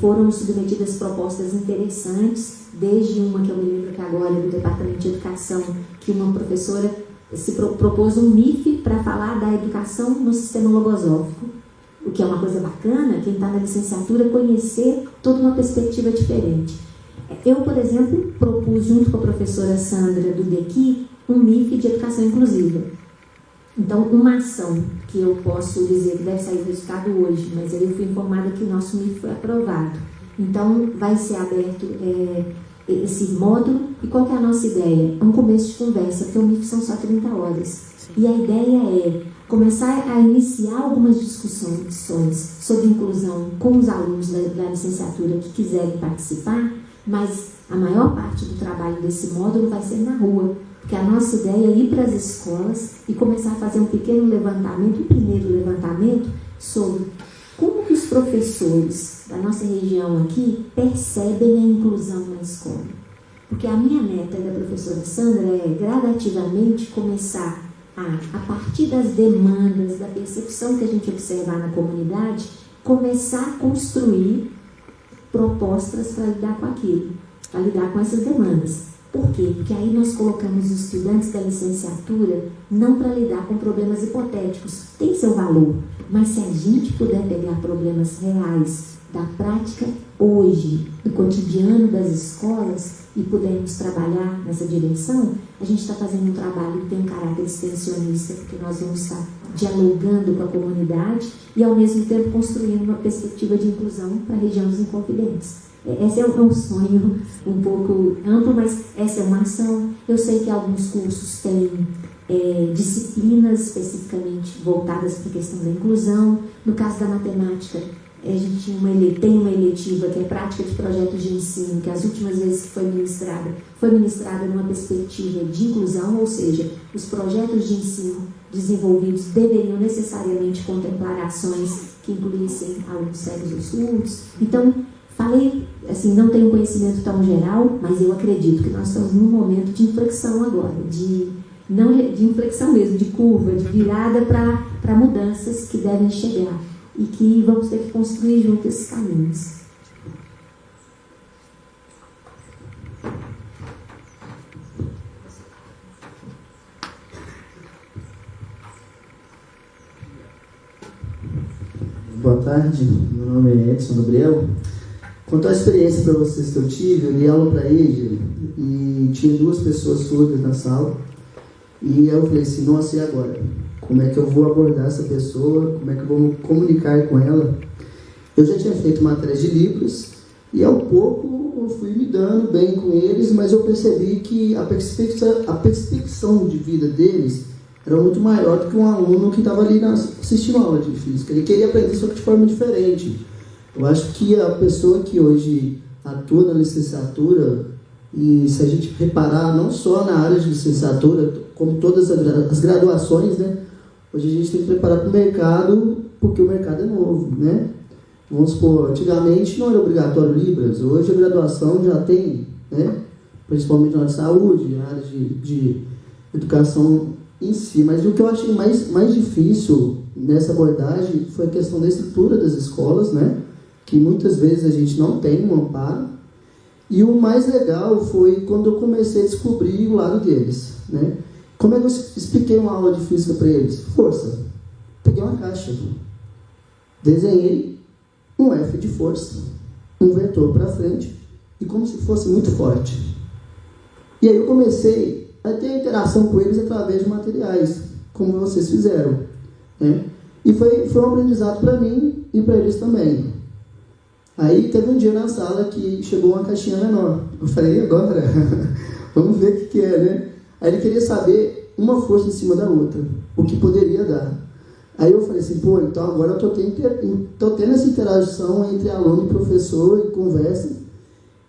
foram submetidas propostas interessantes, desde uma que eu me lembro que agora é do Departamento de Educação, que uma professora se propôs um MIF para falar da educação no sistema logosófico, o que é uma coisa bacana, quem está na licenciatura conhecer toda uma perspectiva diferente. Eu, por exemplo, propus junto com a professora Sandra do DEQI um MIF de educação inclusiva. Então, uma ação que eu posso dizer que deve sair resultado hoje, mas aí eu fui informada que o nosso MIF foi aprovado. Então, vai ser aberto esse módulo. E qual que é a nossa ideia? É um começo de conversa, porque o MIF são só 30 horas. Sim. E a ideia é começar a iniciar algumas discussões sobre inclusão com os alunos da licenciatura que quiserem participar, mas a maior parte do trabalho desse módulo vai ser na rua, porque a nossa ideia é ir para as escolas e começar a fazer um primeiro levantamento sobre como que os professores da nossa região aqui percebem a inclusão na escola. Porque a minha meta da professora Sandra é gradativamente começar a partir das demandas, da percepção que a gente observar na comunidade, começar a construir propostas para lidar com aquilo, para lidar com essas demandas. Por quê? Porque aí nós colocamos os estudantes da licenciatura não para lidar com problemas hipotéticos, tem seu valor, mas se a gente puder pegar problemas reais da prática hoje, do cotidiano das escolas, e pudermos trabalhar nessa direção, a gente está fazendo um trabalho que tem um caráter extensionista, porque nós vamos estar dialogando com a comunidade e, ao mesmo tempo, construindo uma perspectiva de inclusão para a região dos Inconfidentes. Esse é um sonho um pouco amplo, mas essa é uma ação. Eu sei que alguns cursos têm disciplinas especificamente voltadas para a questão da inclusão. No caso da matemática, a gente tem uma eletiva que é prática de projetos de ensino, que as últimas vezes que foi ministrada numa perspectiva de inclusão, ou seja, os projetos de ensino desenvolvidos deveriam necessariamente contemplar ações que incluíssem alunos cegos ou surdos. Então, falei, assim, não tenho conhecimento tão geral, mas eu acredito que nós estamos num momento de inflexão agora, de inflexão mesmo, de curva, de virada para mudanças que devem chegar e que vamos ter que construir juntos esses caminhos. Boa tarde, meu nome é Edson Gabriel. Contar a experiência para vocês que eu tive, eu dei aula para EJA e tinha 2 pessoas surdas na sala. E eu falei assim, nossa, e agora? Como é que eu vou abordar essa pessoa? Como é que eu vou me comunicar com ela? Eu já tinha feito matéria de Libras e ao pouco eu fui me dando bem com eles, mas eu percebi que a perspecção de vida deles era muito maior do que um aluno que estava ali assistindo a aula de física. Ele queria aprender só que de forma diferente. Eu acho que a pessoa que hoje atua na licenciatura, e se a gente reparar não só na área de licenciatura, como todas as graduações, né? Hoje a gente tem que preparar para o mercado, porque o mercado é novo, né? Vamos supor, antigamente não era obrigatório Libras, hoje a graduação já tem, né? Principalmente na área de saúde, na área de educação em si. Mas o que eu achei mais difícil nessa abordagem foi a questão da estrutura das escolas, né? Que muitas vezes a gente não tem um amparo. E o mais legal foi quando eu comecei a descobrir o lado deles, né? Como é que eu expliquei uma aula de física para eles? Força. Peguei uma caixa, desenhei um F de força, um vetor para frente e como se fosse muito forte. E aí eu comecei a ter interação com eles através de materiais, como vocês fizeram, né? E foi um aprendizado para mim e para eles também. Aí teve um dia na sala que chegou uma caixinha menor. Eu falei, e agora? Vamos ver o que é, né? Aí ele queria saber uma força em cima da outra, o que poderia dar. Aí eu falei assim, pô, então agora eu tô tendo essa interação entre aluno e professor e conversa.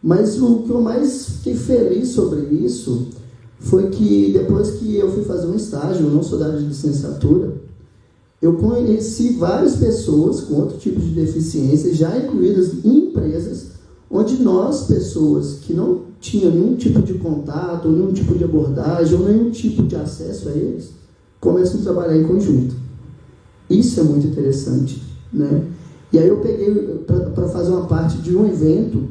Mas o que eu mais fiquei feliz sobre isso foi que depois que eu fui fazer um estágio, eu não sou da área de licenciatura, eu conheci várias pessoas com outro tipo de deficiência, já incluídas em empresas, onde nós, pessoas que não tinham nenhum tipo de contato, ou nenhum tipo de abordagem, ou nenhum tipo de acesso a eles, começam a trabalhar em conjunto. Isso é muito interessante, né? E aí eu peguei para fazer uma parte de um evento,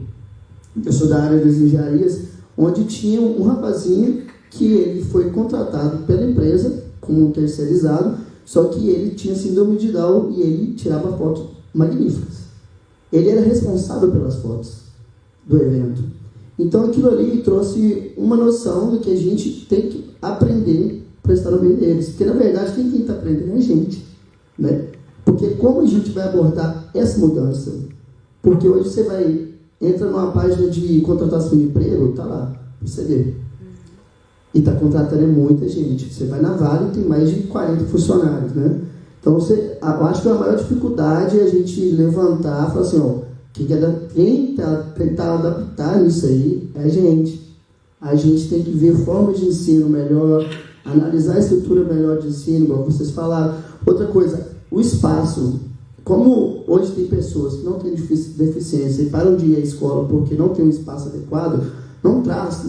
eu sou da área das engenharias, onde tinha um rapazinho que ele foi contratado pela empresa como um terceirizado, só que ele tinha síndrome de Down e ele tirava fotos magníficas. Ele era responsável pelas fotos do evento. Então aquilo ali trouxe uma noção do que a gente tem que aprender para estar no meio deles. Porque na verdade quem está aprendendo é a gente, né? Porque como a gente vai abordar essa mudança? Porque hoje você entra numa página de contratação de emprego, está lá, você vê. E está contratando muita gente. Você vai na Vale e tem mais de 40 funcionários, né? Então, eu acho que a maior dificuldade é a gente levantar e falar assim, ó, quem tentar adaptar nisso aí é a gente. A gente tem que ver formas de ensino melhor, analisar a estrutura melhor de ensino, igual vocês falaram. Outra coisa, o espaço. Como hoje tem pessoas que não têm deficiência e param de ir à escola porque não tem um espaço adequado, não traz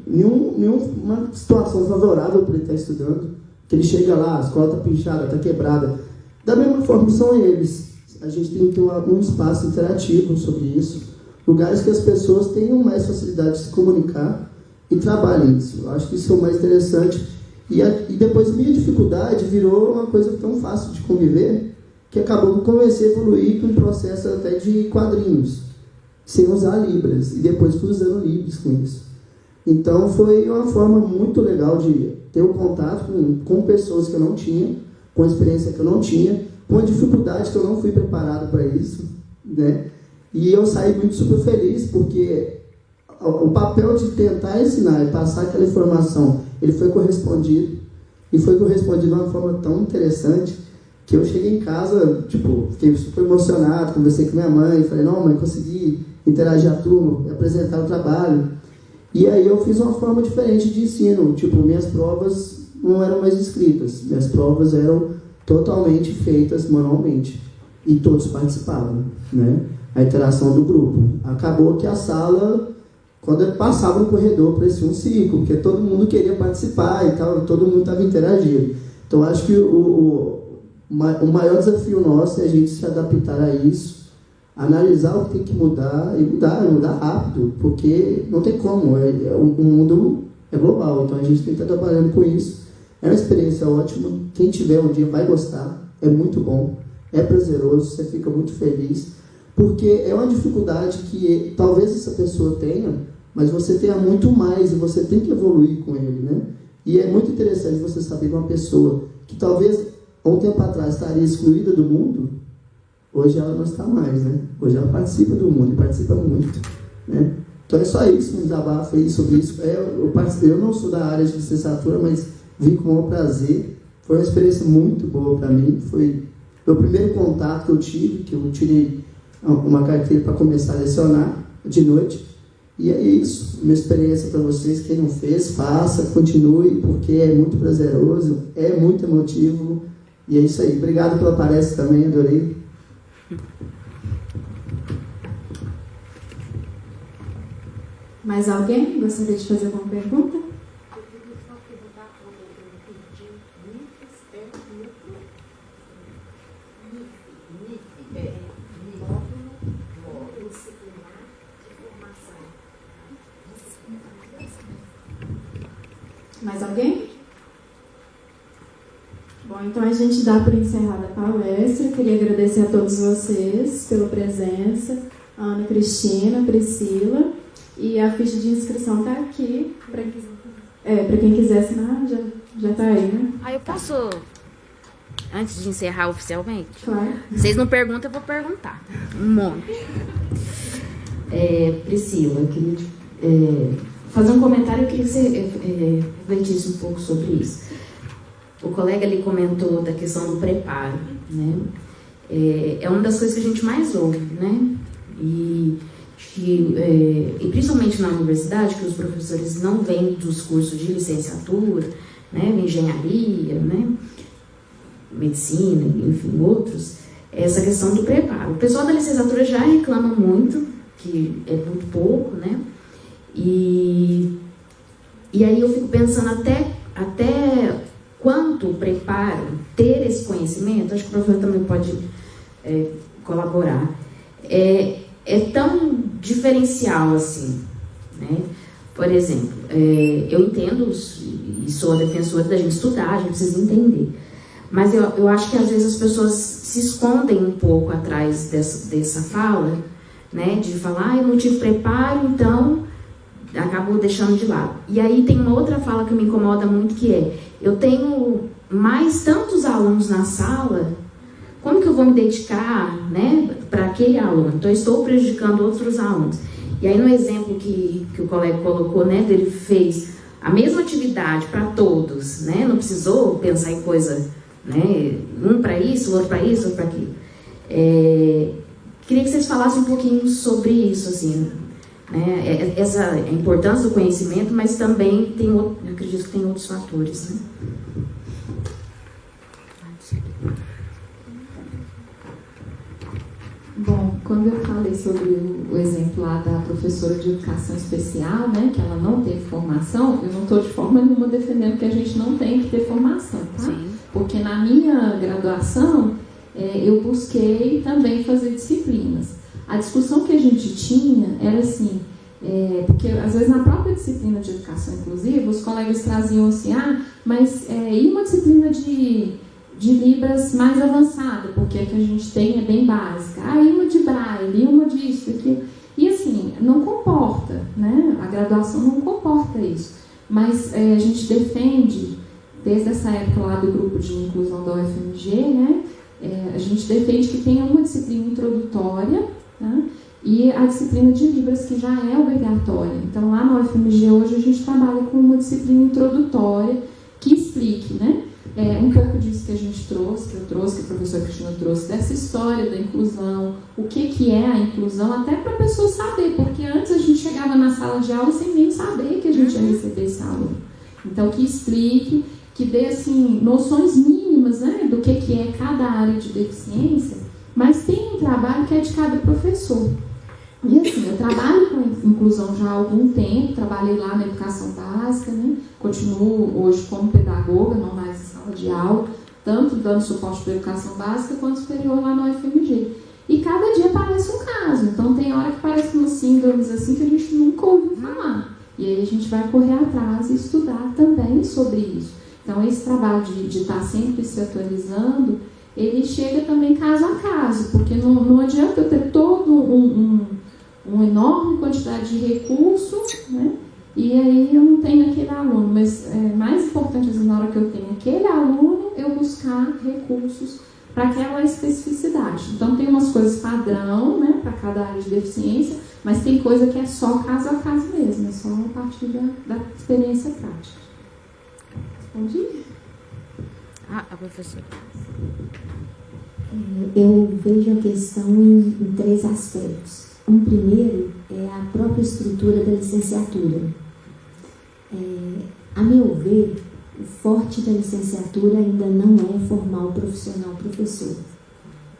nenhuma situação favorável para ele estar estudando. Que ele chega lá, a escola está pinchada, está quebrada. Da mesma forma são eles. A gente tem que ter um espaço interativo sobre isso. Lugares que as pessoas tenham mais facilidade de se comunicar e trabalhem isso. Eu acho que isso é o mais interessante. E depois minha dificuldade virou uma coisa tão fácil de conviver que acabou que eu comecei a evoluir com um processo até de quadrinhos, sem usar Libras. E depois fui usando Libras com isso. Então foi uma forma muito legal de ter um contato com pessoas que eu não tinha, com a experiência que eu não tinha, com a dificuldade que eu não fui preparado para isso, né? E eu saí muito super feliz, porque o papel de tentar ensinar e passar aquela informação, ele foi correspondido, e foi correspondido de uma forma tão interessante, que eu cheguei em casa, fiquei super emocionado, conversei com minha mãe, falei, não, mãe, consegui interagir a turma, apresentar o trabalho. E aí eu fiz uma forma diferente de ensino, minhas provas não eram mais escritas, minhas provas eram totalmente feitas manualmente, e todos participavam, né? A interação do grupo. Acabou que a sala, quando eu passava no corredor, parecia um ciclo, porque todo mundo queria participar e tal, todo mundo estava interagindo. Então acho que o maior desafio nosso é a gente se adaptar a isso, analisar o que tem que mudar e mudar rápido, porque não tem como, o mundo é global, então a gente tem que estar trabalhando com isso. É uma experiência ótima, quem tiver um dia vai gostar, é muito bom, é prazeroso, você fica muito feliz, porque é uma dificuldade que talvez essa pessoa tenha, mas você tenha muito mais e você tem que evoluir com ele, né? E é muito interessante você saber que uma pessoa que talvez há um tempo atrás estaria excluída do mundo, hoje ela não está mais, né? Hoje ela participa do mundo e participa muito, né? Então é só isso, um desabafo aí sobre isso. Eu não sou da área de licenciatura, mas vim com o maior prazer. Foi uma experiência muito boa para mim. Foi o primeiro contato que eu tive, que eu tirei uma carteira para começar a lecionar de noite. E é isso, minha experiência para vocês. Quem não fez, faça, continue, porque é muito prazeroso, é muito emotivo. E é isso aí. Obrigado pela palestra também, adorei. Mais alguém gostaria de fazer alguma pergunta? Eu queria só perguntar para o entendi. NIF é módulo disciplinar de formação. Mais alguém? Bom, então a gente dá por encerrada a palestra. Queria agradecer a todos vocês pela presença, a Ana Cristina, a Priscila, e a ficha de inscrição está aqui, para quem quiser assinar, já está aí, né? Eu posso, antes de encerrar oficialmente? Claro. Vocês não perguntam, eu vou perguntar. Um monte. Priscila, eu queria fazer um comentário, eu queria que você refletisse um pouco sobre isso. O colega ali comentou da questão do preparo, né? É uma das coisas que a gente mais ouve, né? E principalmente na universidade, que os professores não vêm dos cursos de licenciatura, né? Engenharia, né? Medicina, enfim, outros, essa questão do preparo. O pessoal da licenciatura já reclama muito, que é muito pouco, né? E aí eu fico pensando até quanto preparo, ter esse conhecimento, acho que o professor também pode colaborar, é tão diferencial assim, né? Por exemplo, eu entendo e sou a defensora da gente estudar, a gente precisa entender, mas eu acho que às vezes as pessoas se escondem um pouco atrás dessa fala, né? De falar, eu não tive preparo, então acabo deixando de lado. E aí tem uma outra fala que me incomoda muito, que eu tenho mais tantos alunos na sala, como que eu vou me dedicar, né, para aquele aluno? Então, eu estou prejudicando outros alunos. E aí, no exemplo que o colega colocou, né, ele fez a mesma atividade para todos, né, não precisou pensar em coisa, né, um para isso, outro para isso, outro para aquilo. Queria que vocês falassem um pouquinho sobre isso, assim, né, essa importância do conhecimento, mas também eu acredito que tem outros fatores, né? Bom, quando eu falei sobre o exemplo lá da professora de educação especial, né, que ela não teve formação, eu não estou de forma nenhuma defendendo que a gente não tem que ter formação, tá? Sim. Porque na minha graduação, eu busquei também fazer disciplinas. A discussão que a gente tinha era assim, porque às vezes na própria disciplina de educação inclusiva, os colegas traziam assim, mas e uma disciplina de Libras mais avançada, porque a que a gente tem é bem básica. E uma de Braille, e uma disso, aquilo. E assim, não comporta, né? A graduação não comporta isso. Mas a gente defende, desde essa época lá do grupo de inclusão da UFMG, né? A gente defende que tenha uma disciplina introdutória, tá? E a disciplina de Libras, que já é obrigatória. Então, lá na UFMG hoje a gente trabalha com uma disciplina introdutória que explique, né? Um pouco disso que a gente trouxe, que a professora Cristina trouxe, dessa história da inclusão, o que é a inclusão, até para a pessoa saber, porque antes a gente chegava na sala de aula sem nem saber que a gente ia receber esse aluno. Então, que explique, que dê assim, noções mínimas, né, do que é cada área de deficiência, mas tem um trabalho que é de cada professor. E assim, eu trabalho com inclusão já há algum tempo, trabalhei lá na educação básica, né? Continuo hoje como pedagoga, não mais em sala de aula, tanto dando suporte para a educação básica quanto superior lá na UFMG. E cada dia aparece um caso, então tem hora que aparece umas síndromes assim que a gente nunca ouviu falar. E aí a gente vai correr atrás e estudar também sobre isso. Então esse trabalho de estar sempre se atualizando, ele chega também caso a caso, porque não adianta eu ter todo uma enorme quantidade de recursos, né? E aí eu não tenho aquele aluno, mas é mais importante, assim, na hora que eu tenho aquele aluno, eu buscar recursos para aquela especificidade. Então tem umas coisas padrão, né, para cada área de deficiência, mas tem coisa que é só caso a caso mesmo, é só a partir da experiência prática. Respondi? A professora. Eu vejo a questão em 3 aspectos. Um primeiro é a própria estrutura da licenciatura. A meu ver, o forte da licenciatura ainda não é formar o profissional professor.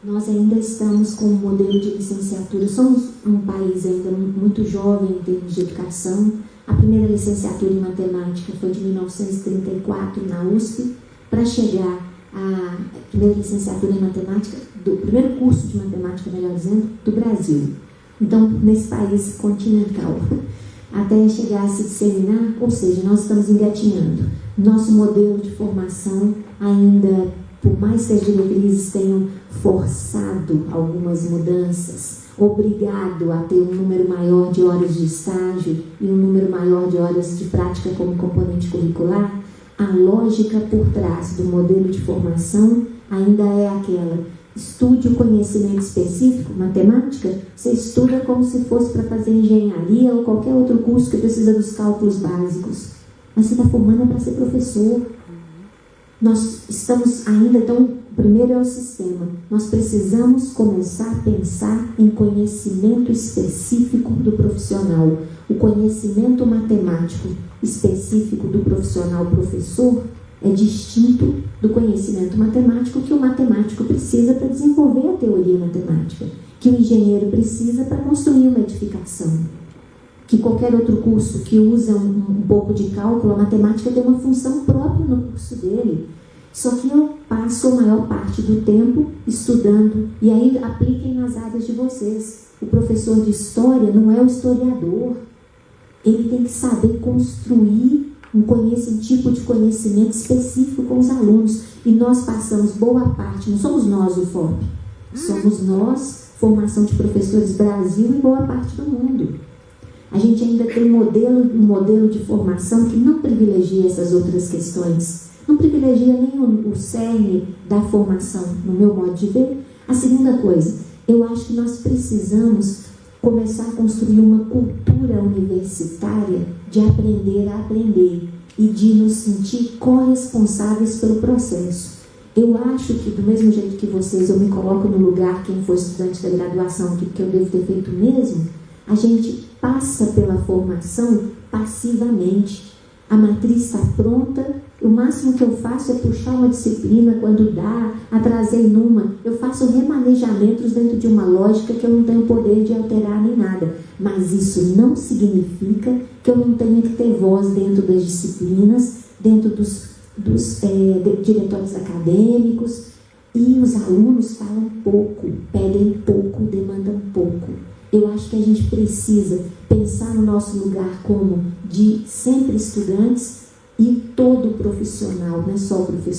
Nós ainda estamos com um modelo de licenciatura, somos um país ainda muito jovem em termos de educação. A primeira licenciatura em matemática foi de 1934 na USP, para chegar à primeira licenciatura em matemática, do primeiro curso de matemática, melhor dizendo, do Brasil. Então, nesse país continental, até chegar a se disseminar, ou seja, nós estamos engatinhando. Nosso modelo de formação ainda, por mais que as diretrizes tenham forçado algumas mudanças, obrigado a ter um número maior de horas de estágio e um número maior de horas de prática como componente curricular, a lógica por trás do modelo de formação ainda é aquela: estude o conhecimento específico, matemática, você estuda como se fosse para fazer engenharia ou qualquer outro curso que precisa dos cálculos básicos. Mas você está formando para ser professor. Nós estamos ainda, então, primeiro é o sistema. Nós precisamos começar a pensar em conhecimento específico do profissional. O conhecimento matemático específico do profissional professor é distinto do conhecimento matemático que o matemático precisa para desenvolver a teoria matemática, que o engenheiro precisa para construir uma edificação, que qualquer outro curso que usa um pouco de cálculo, a matemática tem uma função própria no curso dele. Só que eu passo a maior parte do tempo estudando, e aí apliquem nas áreas de vocês. O professor de história não é o historiador, ele tem que saber construir um tipo de conhecimento específico com os alunos. E nós passamos boa parte, não somos nós o FOP, somos nós, Formação de Professores Brasil e boa parte do mundo. A gente ainda tem um modelo de formação que não privilegia essas outras questões, não privilegia nem o cerne da formação, no meu modo de ver. A segunda coisa, eu acho que nós precisamos começar a construir uma cultura universitária de aprender a aprender e de nos sentir corresponsáveis pelo processo. Eu acho que, do mesmo jeito que vocês, eu me coloco no lugar, quem for estudante da graduação aqui, porque eu devo ter feito mesmo, a gente passa pela formação passivamente. A matriz está pronta, o máximo que eu faço é puxar uma disciplina quando dá, atrasei numa, eu faço remanejamentos dentro de uma lógica que eu não tenho poder de alterar nem nada. Mas isso não significa que eu não tenha que ter voz dentro das disciplinas, dentro dos diretórios acadêmicos, e os alunos falam pouco, pedem pouco, demandam pouco. Eu acho que a gente precisa pensar no nosso lugar como de sempre estudantes e todo profissional, não é só o professor.